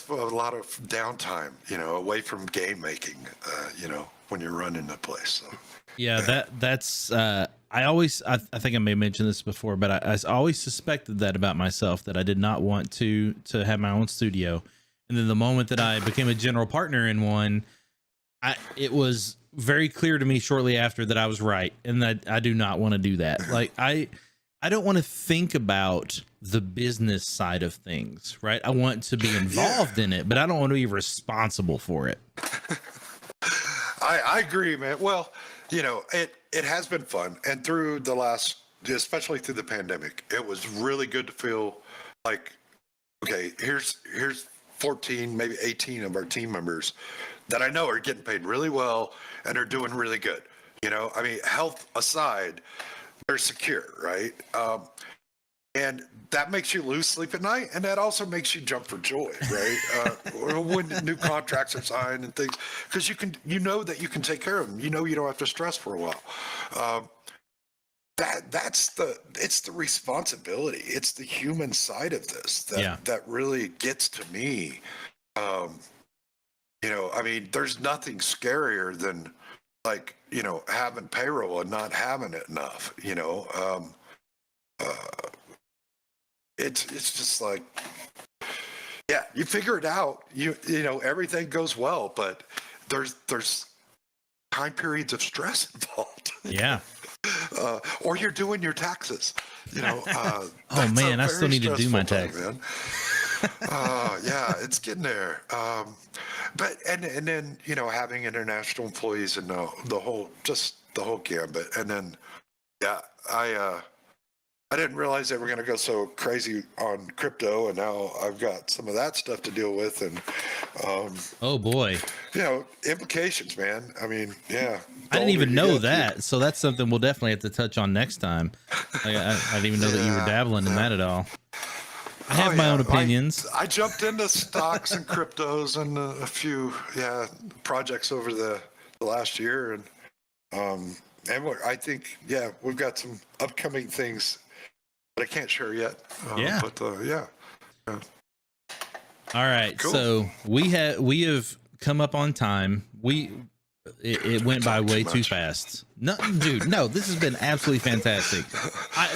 downtime, away from game making, when you're running the place. So, Yeah, that's I think I may have mentioned this before, but I always suspected that about myself, that I did not want to have my own studio. And then the moment that I became a general partner in one, it was very clear to me shortly after that I was right, and that I do not want to do that. Like I don't want to think about the business side of things, right? I want to be involved in it, but I don't want to be responsible for it. I agree, man. Well, it has been fun, and through the last, especially through the pandemic, it was really good to feel like, okay, here's 14, maybe 18 of our team members that I know are getting paid really well and are doing really good. I mean, health aside, they're secure, right? And that makes you lose sleep at night, and that also makes you jump for joy, right? When new contracts are signed and things, because you know that you can take care of them. You don't have to stress for a while. It's the responsibility. It's the human side of this that really gets to me. I mean, there's nothing scarier than having payroll and not having it enough. It's just like, yeah, you figure it out. Everything goes well, but there's time periods of stress involved. Yeah. Or you're doing your taxes. Oh man, I still need to do my taxes. Yeah, it's getting there. But and then having international employees and the whole gambit. And then I didn't realize they were going to go so crazy on crypto, and now I've got some of that stuff to deal with, and oh boy, implications, man. I mean, yeah. I didn't even know that, so that's something we'll definitely have to touch on next time. I didn't even know that you were dabbling in that at all. I have my own opinions. I jumped into stocks and cryptos and a few projects over the last year, and I think we've got some upcoming things that I can't share yet. But All right, cool. So we have come up on time. It went by way too fast. No, dude, no, this has been absolutely fantastic.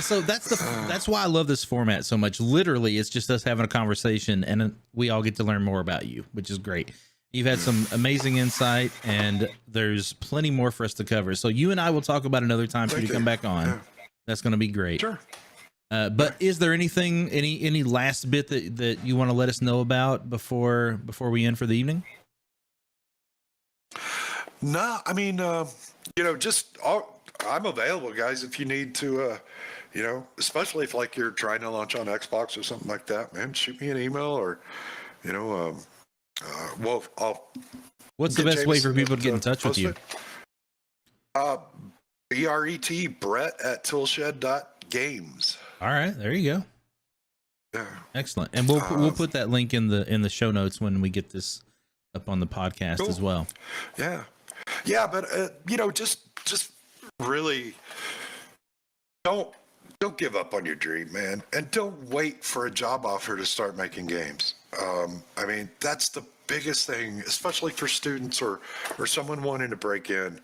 So that's why I love this format so much. Literally, it's just us having a conversation, and we all get to learn more about you, which is great. You've had some amazing insight, and there's plenty more for us to cover. So you and I will talk about another time for you to come back on. Yeah. That's going to be great. Sure. But is there anything, any last bit that you want to let us know about before we end for the evening? No, I mean, I'm available, guys, if you need to, especially if you're trying to launch on Xbox or something like that, man, shoot me an email or, what's the best way for people to get in touch with you? Brett at toolshed.games. All right, there you go. Yeah. Excellent. And we'll put that link in the show notes when we get this up on the podcast as well. Yeah. Yeah, but just really don't give up on your dream, man, and don't wait for a job offer to start making games. I mean, that's the biggest thing, especially for students or someone wanting to break in.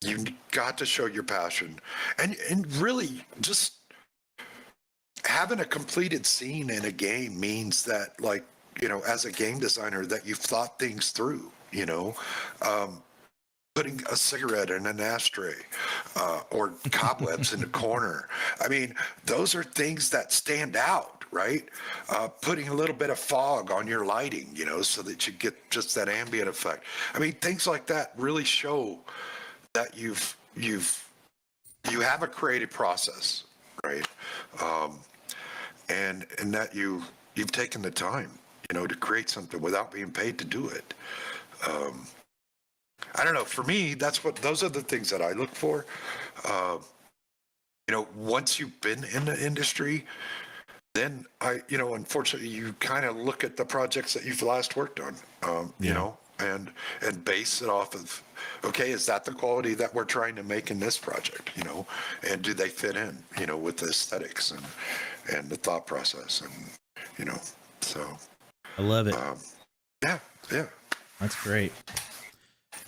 You got to show your passion, and really just having a completed scene in a game means that, as a game designer, that you've thought things through. Putting a cigarette in an ashtray or cobwebs in the corner. I mean, those are things that stand out, right? Putting a little bit of fog on your lighting, so that you get just that ambient effect. I mean, things like that really show that you have a creative process, right? And that you've taken the time, to create something without being paid to do it. I don't know. For me, those are the things that I look for. Once you've been in the industry, then unfortunately, you kind of look at the projects that you've last worked on, and base it off of, okay, is that the quality that we're trying to make in this project, and do they fit in, with the aesthetics and the thought process, and, So I love it. Yeah. That's great.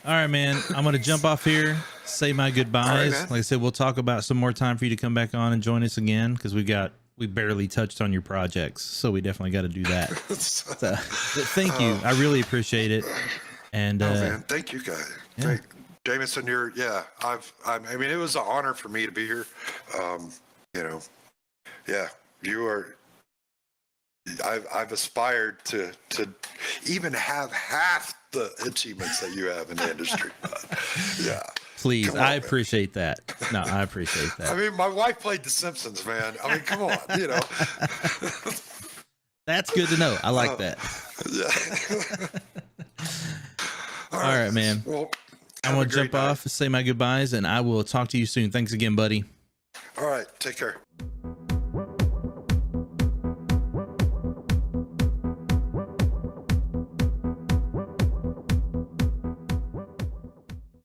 All right, man. I'm going to jump off here, say my goodbyes. All right, like I said, we'll talk about some more time for you to come back on and join us again, because we barely touched on your projects. So we definitely got to do that. So, but thank you. I really appreciate it. And man, thank you guys. Yeah. Jameson, I mean, it was an honor for me to be here. You know, yeah, you are. I've aspired to even have half the achievements that you have in the industry. Yeah. Please, Come on, I man. appreciate that. No, I appreciate that. I mean, my wife played The Simpsons, man. I mean, come on, you know. That's good to know. I like that. Yeah. All right, man. Well, I'm going to jump off, say my goodbyes, and I will talk to you soon. Thanks again, buddy. All right. Take care.